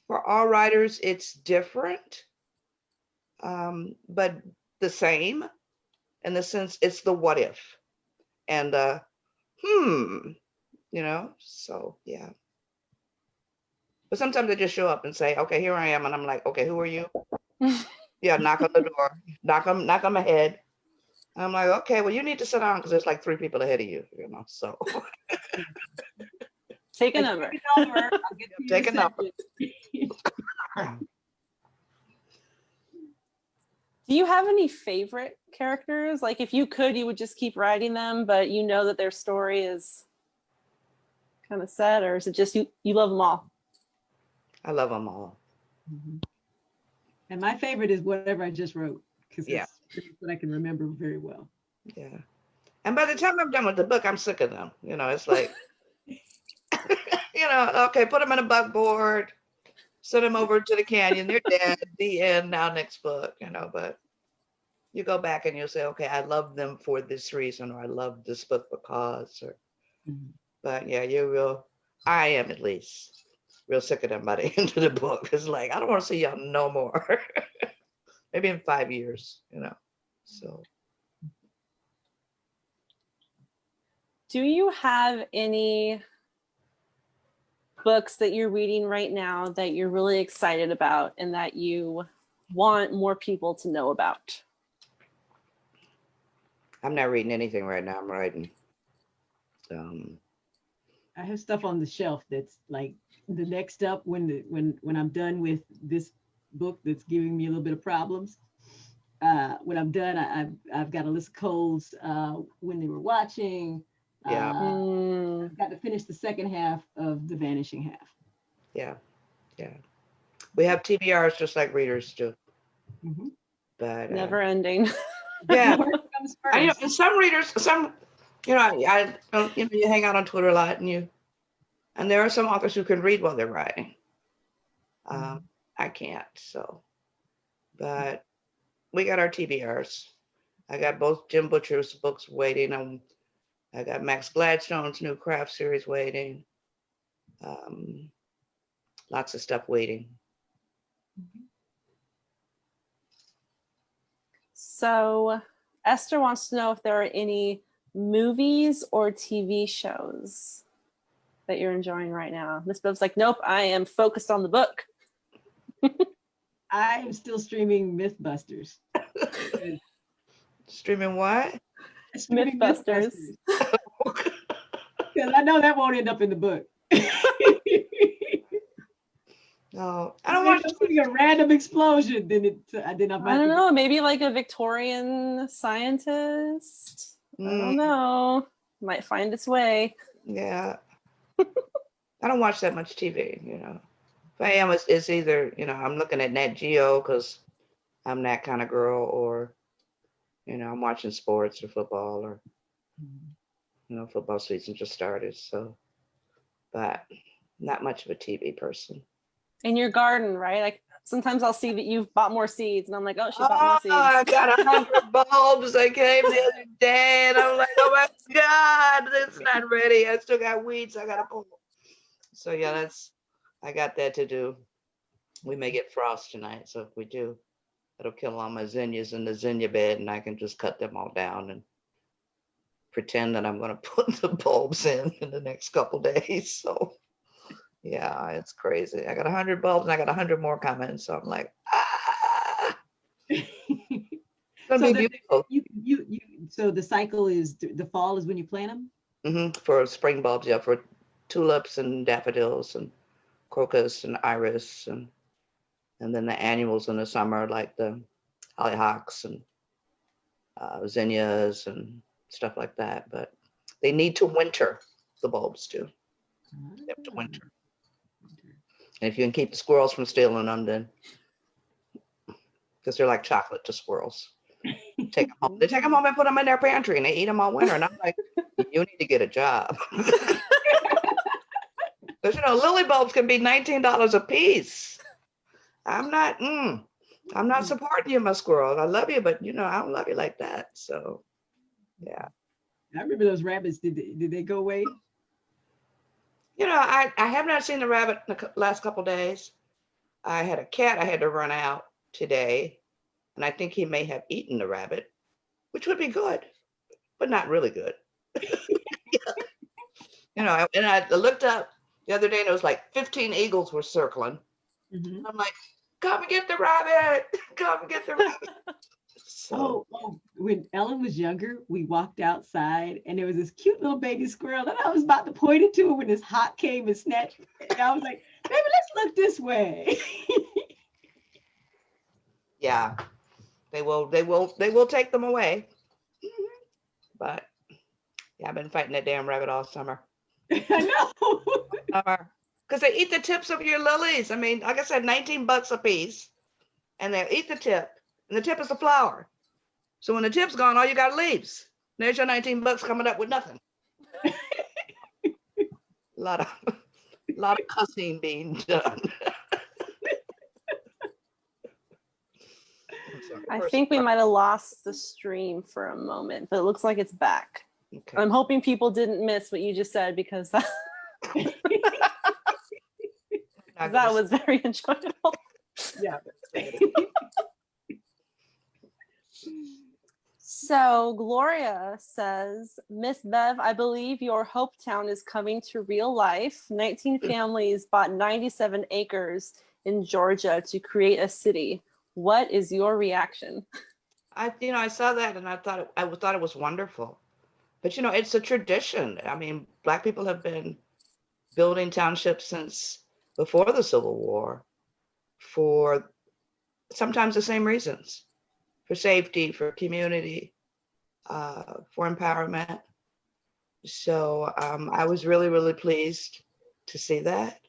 for all writers, it's different, but the same in the sense it's the what if and so yeah. But sometimes they just show up and say, okay, here I am. And I'm like, okay, who are you? Yeah, knock on the door, knock on my head. And I'm like, okay, well, you need to sit down because there's like 3 people ahead of you, so. Take a number. Take a number. Do you have any favorite characters? Like if you could, you would just keep writing them, but you know that their story is kind of set, or is it just you love them all? I love them all. Mm-hmm. And my favorite is whatever I just wrote, because it's what I can remember very well. Yeah. And by the time I'm done with the book, I'm sick of them. It's like, You know, okay, put them in a buckboard, send them over to the canyon. They're dead. The end. Now next book. You know, but you go back and you'll say, okay, I love them for this reason, or I love this book because, or. But yeah, you're real. I am at least real sick of them by the end of the book. It's like I don't want to see y'all no more. Maybe in 5 years. You know, so. Do you have any books that you're reading right now that you're really excited about and that you want more people to know about? I'm not reading anything right now. I'm writing. I have stuff on the shelf that's like the next up when I'm done with this book that's giving me a little bit of problems. When I'm done, I've got a list of codes when they were watching. Yeah. I've got to finish the second half of The Vanishing Half. Yeah. Yeah. We have TBRs just like readers do. But Never ending. yeah. What comes I know, first? and some readers, you know, I don't, you know, you hang out on Twitter a lot, and there are some authors who can read while they're writing. I can't, so. But we got our TBRs. I got both Jim Butcher's books waiting. I got Max Gladstone's new craft series waiting. Lots of stuff waiting. So Esther wants to know if there are any movies or TV shows that you're enjoying right now. Miss Bob's like, nope, I am focused on the book. I am still streaming Mythbusters. Streaming what? Streaming Mythbusters. Because I know that won't end up in the book. No, I don't watch. I'm seeing a random explosion. I don't know. Maybe like a Victorian scientist. I don't know. Might find its way. Yeah. I don't watch that much TV, you know. If I am, it's either, you know, I'm looking at Nat Geo because I'm that kind of girl, or, you know, I'm watching sports or football, or, you know, football season just started. So, but not much of a TV person. In your garden, right? Like sometimes I'll see that you've bought more seeds, and I'm like, oh, she bought more seeds. I got 100 bulbs that came the other day, and I'm like, oh my God, it's not ready. I still got weeds I gotta pull. So yeah, I got that to do. We may get frost tonight, so if we do, it'll kill all my zinnias in the zinnia bed, and I can just cut them all down and pretend that I'm gonna put the bulbs in the next couple days. So yeah, it's crazy. I got 100 bulbs and I got 100 more coming. So I'm like, it's gonna be beautiful. So the cycle is the fall is when you plant them? For spring bulbs, yeah, for tulips and daffodils and crocus and iris, and then the annuals in the summer, like the hollyhocks and zinnias and stuff like that. But they need to winter, the bulbs do. They have to winter. And if you can keep the squirrels from stealing them, then, because they're like chocolate to squirrels. Take them home. They take them home and put them in their pantry, and they eat them all winter. And I'm like, you need to get a job. Because, you know, lily bulbs can be $19 a piece. I'm not supporting you, my squirrel. I love you, but, you know, I don't love you like that. So, yeah. I remember those rabbits. Did they go away? You know, I have not seen the rabbit in the last couple days. I had a cat I had to run out today, and I think he may have eaten the rabbit, which would be good, but not really good. You know, and I looked up the other day, and it was like 15 eagles were circling. I'm like, come and get the rabbit. Come and get the rabbit. So. Oh, when Ellen was younger, we walked outside and there was this cute little baby squirrel, and I was about to point it to her when this hawk came and snatched it. And I was like, baby, let's look this way. Yeah, they will take them away. But yeah, I've been fighting that damn rabbit all summer. I know. Because they eat the tips of your lilies. I mean, like I said, $19 a piece, and they'll eat the tip, and the tip is the flower. So when the tip's gone, all you got are leaves. There's your $19 coming up with nothing. lot of lot of cussing being done. I'm sorry, I person. think we might have lost the stream for a moment, but it looks like it's back. Okay. I'm hoping people didn't miss what you just said because that, I'm not that gonna was very enjoyable. Yeah. say it. So Gloria says, Miss Bev, I believe your Hopetown is coming to real life. 19 families bought 97 acres in Georgia to create a city. What is your reaction? I saw that and I thought it was wonderful. But it's a tradition. I mean, Black people have been building townships since before the Civil War for sometimes the same reasons, for safety, for community, for empowerment. So I was really, really pleased to see that.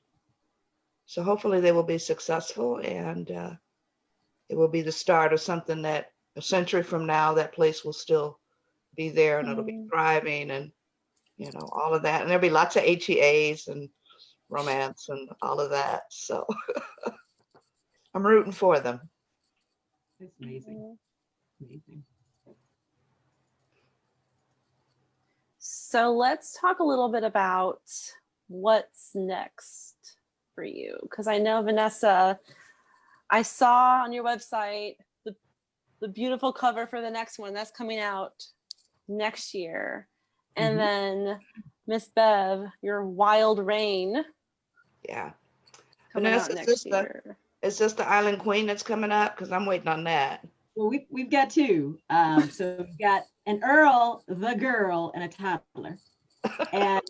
So hopefully they will be successful, and it will be the start of something that a century from now, that place will still be there and it'll be thriving, and all of that. And there'll be lots of HEAs and romance and all of that. So I'm rooting for them. It's amazing. Amazing. So let's talk a little bit about what's next for you. Because I know, Vanessa, I saw on your website the beautiful cover for the next one that's coming out next year. And then Miss Bev, your Wild Rain. Yeah. Coming Vanessa, out next year. Is this the Island Queen that's coming up? Because I'm waiting on that. Well, we've got two. So we've got an Earl, the girl, and a toddler. And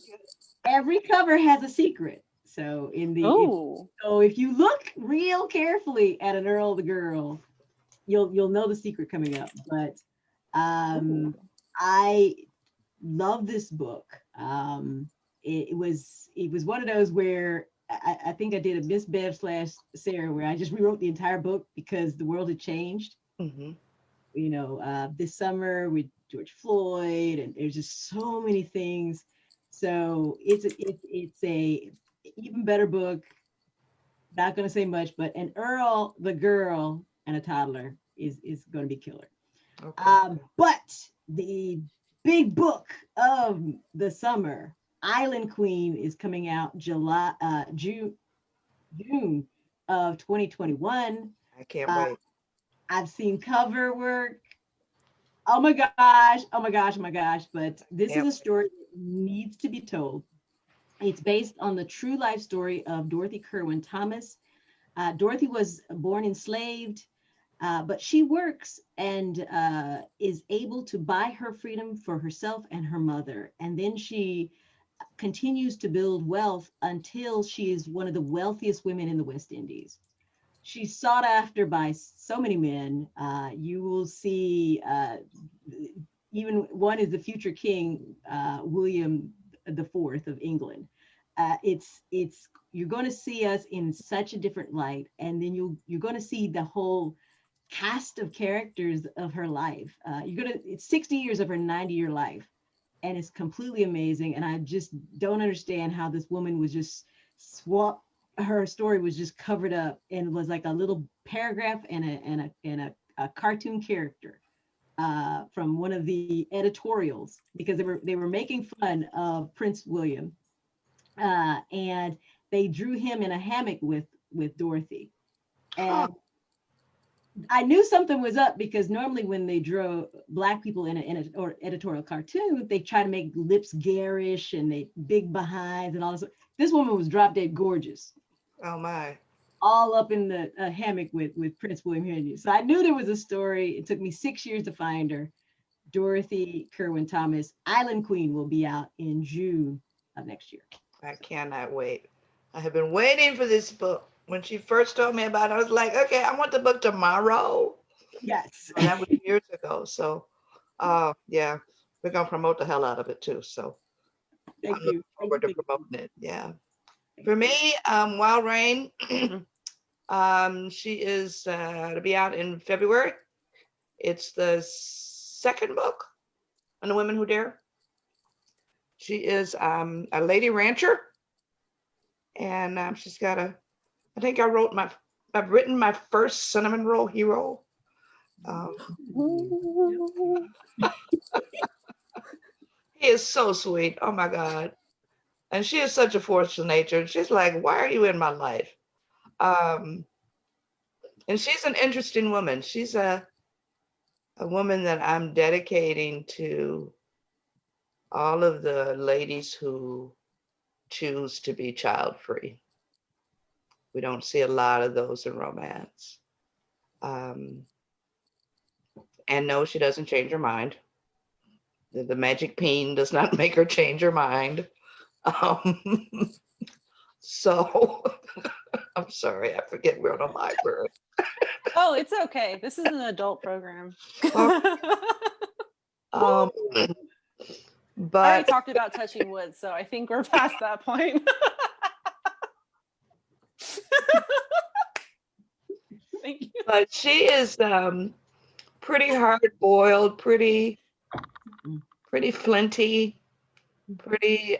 every cover has a secret. So if you look real carefully at an Earl, the girl, you'll know the secret coming up. But I love this book. It was one of those where I think I did a Miss Bev / Sarah where I just rewrote the entire book because the world had changed. This summer with George Floyd, and there's just so many things. So it's a even better book. Not going to say much, but an Earl, the girl, and a toddler is going to be killer. Okay. But the big book of the summer, Island Queen, is coming out June of 2021. I can't wait. I've seen cover work. Oh my gosh. But this is a story that needs to be told. It's based on the true life story of Dorothy Kirwan Thomas. Dorothy was born enslaved, but she works and is able to buy her freedom for herself and her mother. And then she continues to build wealth until she is one of the wealthiest women in the West Indies. She's sought after by so many men. You will see, even one is the future king, William IV of England. You're going to see us in such a different light, and then you're going to see the whole cast of characters of her life. It's 60 years of her 90-year life, and it's completely amazing. And I just don't understand how this woman was just swapped. Her story was just covered up and was like a little paragraph and a cartoon character from one of the editorials, because they were making fun of Prince William, and they drew him in a hammock with Dorothy. And I knew something was up, because normally when they draw Black people in an editorial cartoon, they try to make lips garish and they big behinds and all this. This woman was drop dead gorgeous. Oh my. All up in the hammock with Prince William Henry. So I knew there was a story. It took me 6 years to find her. Dorothy Kirwan Thomas, Island Queen, will be out in June of next year. I cannot wait. I have been waiting for this book. When she first told me about it, I was like, okay, I want the book tomorrow. Yes. And that was years ago. So yeah, we're gonna promote the hell out of it too. So Thank I'm you. looking forward to promoting it. Yeah. For me, Wild Rain, she is to be out in February. It's the second book on The Women Who Dare. She is a lady rancher and she's got a. I think I've written my first cinnamon roll hero. Um, he is so sweet. Oh my God. And she is such a force of nature. She's like, why are you in my life? Um, and she's an interesting woman. She's a woman that I'm dedicating to all of the ladies who choose to be child free. We don't see a lot of those in romance. Um, and no, she doesn't change her mind. The magic peen does not make her change her mind. Um, so I'm sorry, I forget we're in a library. Oh, it's okay. This is an adult program. Um, I already but talked about touching wood, so I think we're past that point. Thank you. but she is pretty hard boiled, pretty flinty, pretty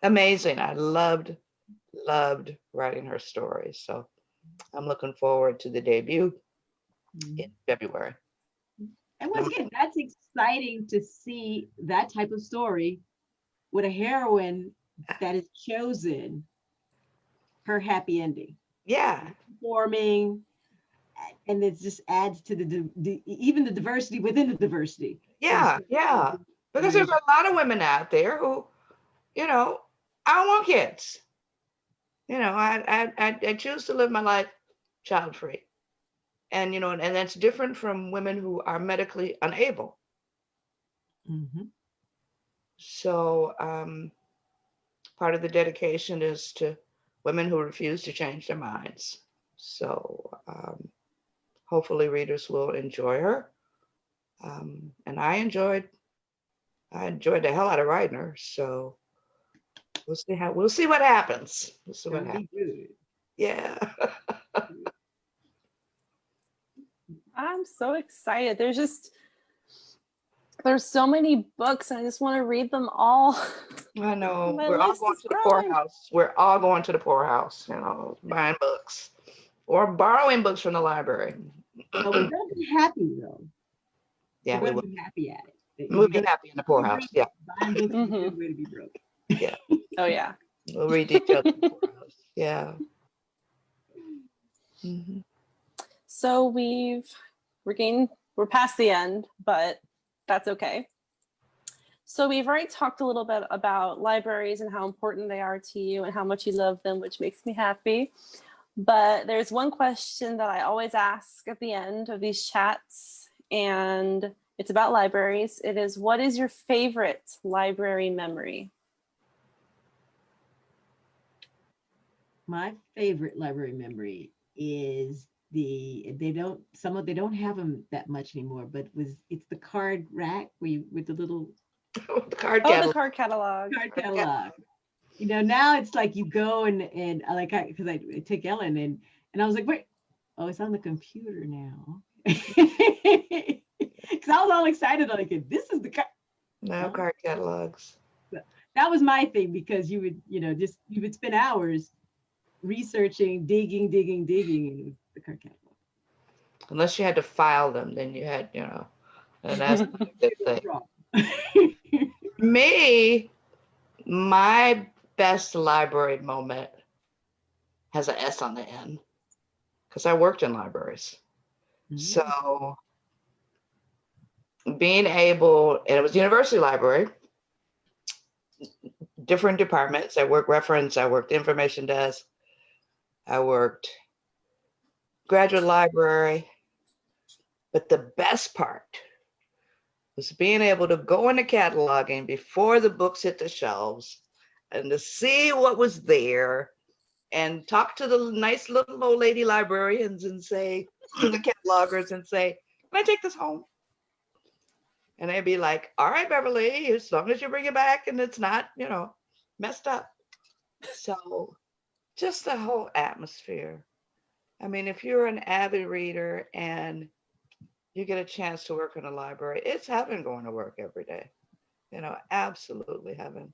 amazing. I loved writing her stories. So I'm looking forward to the debut in February. And once again, that's exciting to see that type of story with a heroine that has chosen her happy ending. Yeah, Performing, and it just adds to even the diversity within the diversity. yeah, yeah. Because there's a lot of women out there who, I don't want kids. I choose to live my life child free. And and that's different from women who are medically unable. Mm-hmm. So part of the dedication is to women who refuse to change their minds. So hopefully readers will enjoy her. And I enjoyed the hell out of writing her. So we'll see what happens. We'll see what happens. Good. Yeah. I'm so excited. There's so many books and I just want to read them all. I know. My We're all list going is to the growing. poorhouse. We're all going to the poorhouse, buying books or borrowing books from the library. But we're gonna be happy though. Yeah, We're we gonna will. be happy at it. We'll be happy in the Be poorhouse. broke. Yeah, Buying books is a Mhm. good way to be broke. yeah. Oh yeah. We'll read each other in the poorhouse. Yeah. Mhm. So we're past the end, but that's okay. So we've already talked a little bit about libraries and how important they are to you and how much you love them, which makes me happy. But there's one question that I always ask at the end of these chats, and it's about libraries. It is, what is your favorite library memory? My favorite library memory is they don't have them that much anymore, but it's the card rack with the little The card Oh, the catalog. card catalog. card catalog. Now it's like you go and because I took Ellen and I was like, wait, oh, it's on the computer now. Because I was all excited, like, this is the card. No Oh. card catalogs. That was my thing, because you would spend hours researching, digging, and it was the card catalog. Unless you had to file them, then you had, and that's a good thing. Me, my best library moment has an S on the end because I worked in libraries. So being able, and it was university library, different departments. I worked reference, I worked information desk, I worked graduate library. But the best part was being able to go into cataloging before the books hit the shelves and to see what was there and talk to the nice little old lady librarians and say, the catalogers, and say, can I take this home? And they'd be like, all right, Beverly, as long as you bring it back and it's not, messed up. So just the whole atmosphere. I mean, if you're an avid reader and you get a chance to work in a library, it's heaven going to work every day. Absolutely heaven.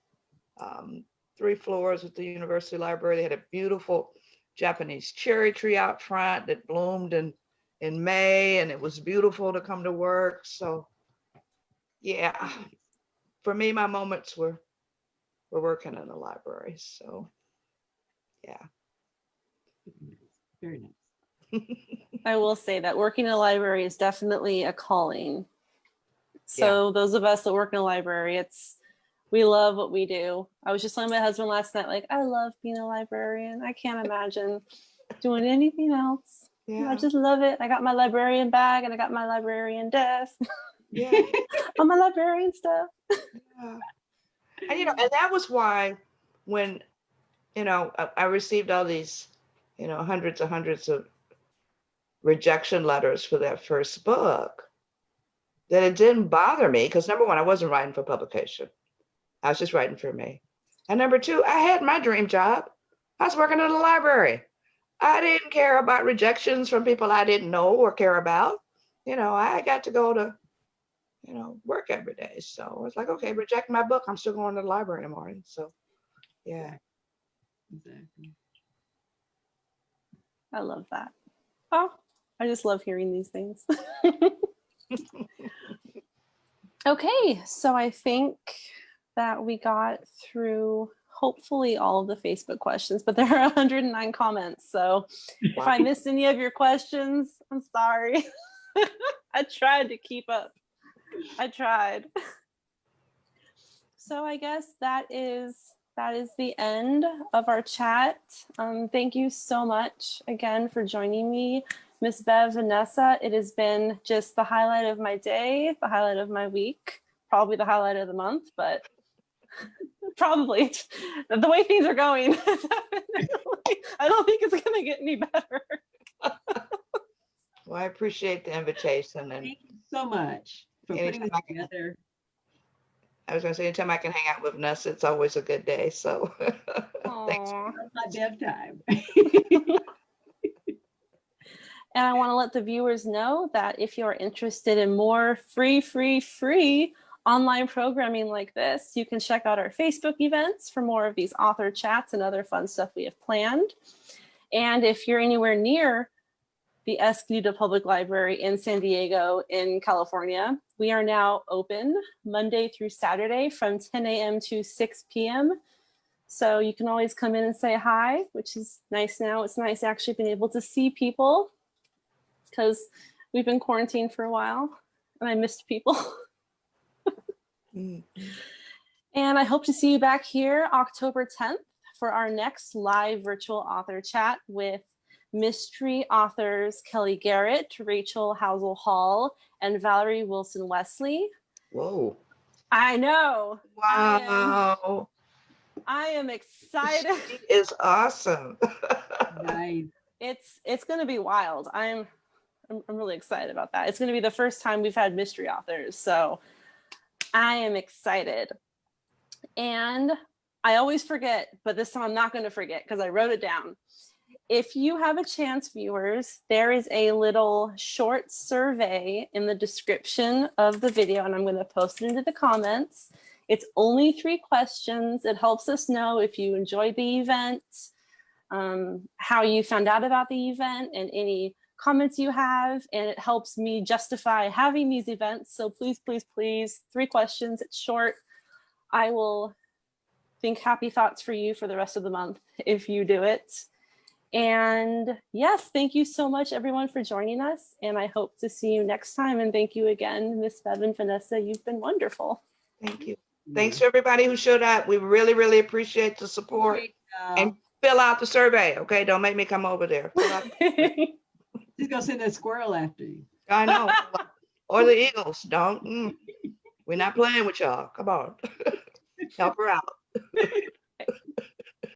3 floors at the University Library. They had a beautiful Japanese cherry tree out front that bloomed in May, and it was beautiful to come to work. So yeah, for me, my moments were working in the library. So yeah. Very nice. I will say that working in a library is definitely a calling. So those of us that work in a library, we love what we do. I was just telling my husband last night, like, I love being a librarian. I can't imagine doing anything else. Yeah. I just love it. I got my librarian bag and I got my librarian desk. Yeah. All my librarian stuff. Yeah. And and that was why when I received all these hundreds of rejection letters for that first book, that it didn't bother me, because number one, I wasn't writing for publication. I was just writing for me. And number two, I had my dream job. I was working in the library. I didn't care about rejections from people I didn't know or care about. I got to go to work every day. So it's like, okay, reject my book, I'm still going to the library in the morning. So yeah. Exactly. I love that. Oh, I just love hearing these things. Okay, so I think that we got through hopefully all of the Facebook questions, but there are 109 comments. So if I missed any of your questions, I'm sorry. I tried to keep up. I tried. So I guess that is the end of our chat. Thank you so much again for joining me, Miss Bev, Vanessa. It has been just the highlight of my day, the highlight of my week, probably the highlight of the month, but probably the way things are going. I don't think it's going to get any better. Well, I appreciate the invitation, and Thank you so much for putting this together. I was going to say, anytime I can hang out with Vanessa, it's always a good day. So thanks. My Bev time. And I want to let the viewers know that if you're interested in more free online programming like this, you can check out our Facebook events for more of these author chats and other fun stuff we have planned. And if you're anywhere near the Escondido Public Library in San Diego in California, we are now open Monday through Saturday from 10 a.m. to 6 p.m. So you can always come in and say hi, which is nice now. It's nice actually being able to see people because we've been quarantined for a while and I missed people. And I hope to see you back here October 10th for our next live virtual author chat with mystery authors Kelly Garrett, Rachel Housel Hall, and Valerie Wilson Wesley. Whoa. I know. Wow. I am excited. She is awesome. Nice. It's going to be wild. I'm really excited about that. It's going to be the first time we've had mystery authors, so I am excited. And I always forget, but this time I'm not going to forget because I wrote it down. If you have a chance, viewers, there is a little short survey in the description of the video, and I'm going to post it into the comments. It's only 3 questions. It helps us know if you enjoyed the event, how you found out about the event, and any comments you have, and it helps me justify having these events. So please, please, please, 3 questions. It's short. I will think happy thoughts for you for the rest of the month if you do it. And yes, thank you so much, everyone, for joining us. And I hope to see you next time. And thank you again, Miss Bev and Vanessa. You've been wonderful. Thank you. Thanks to everybody who showed up. We really, really appreciate the support. And fill out the survey, okay? Don't make me come over there. She's gonna send a squirrel after you. I know. Or the Eagles. Don't. We're not playing with y'all. Come on. Help her out.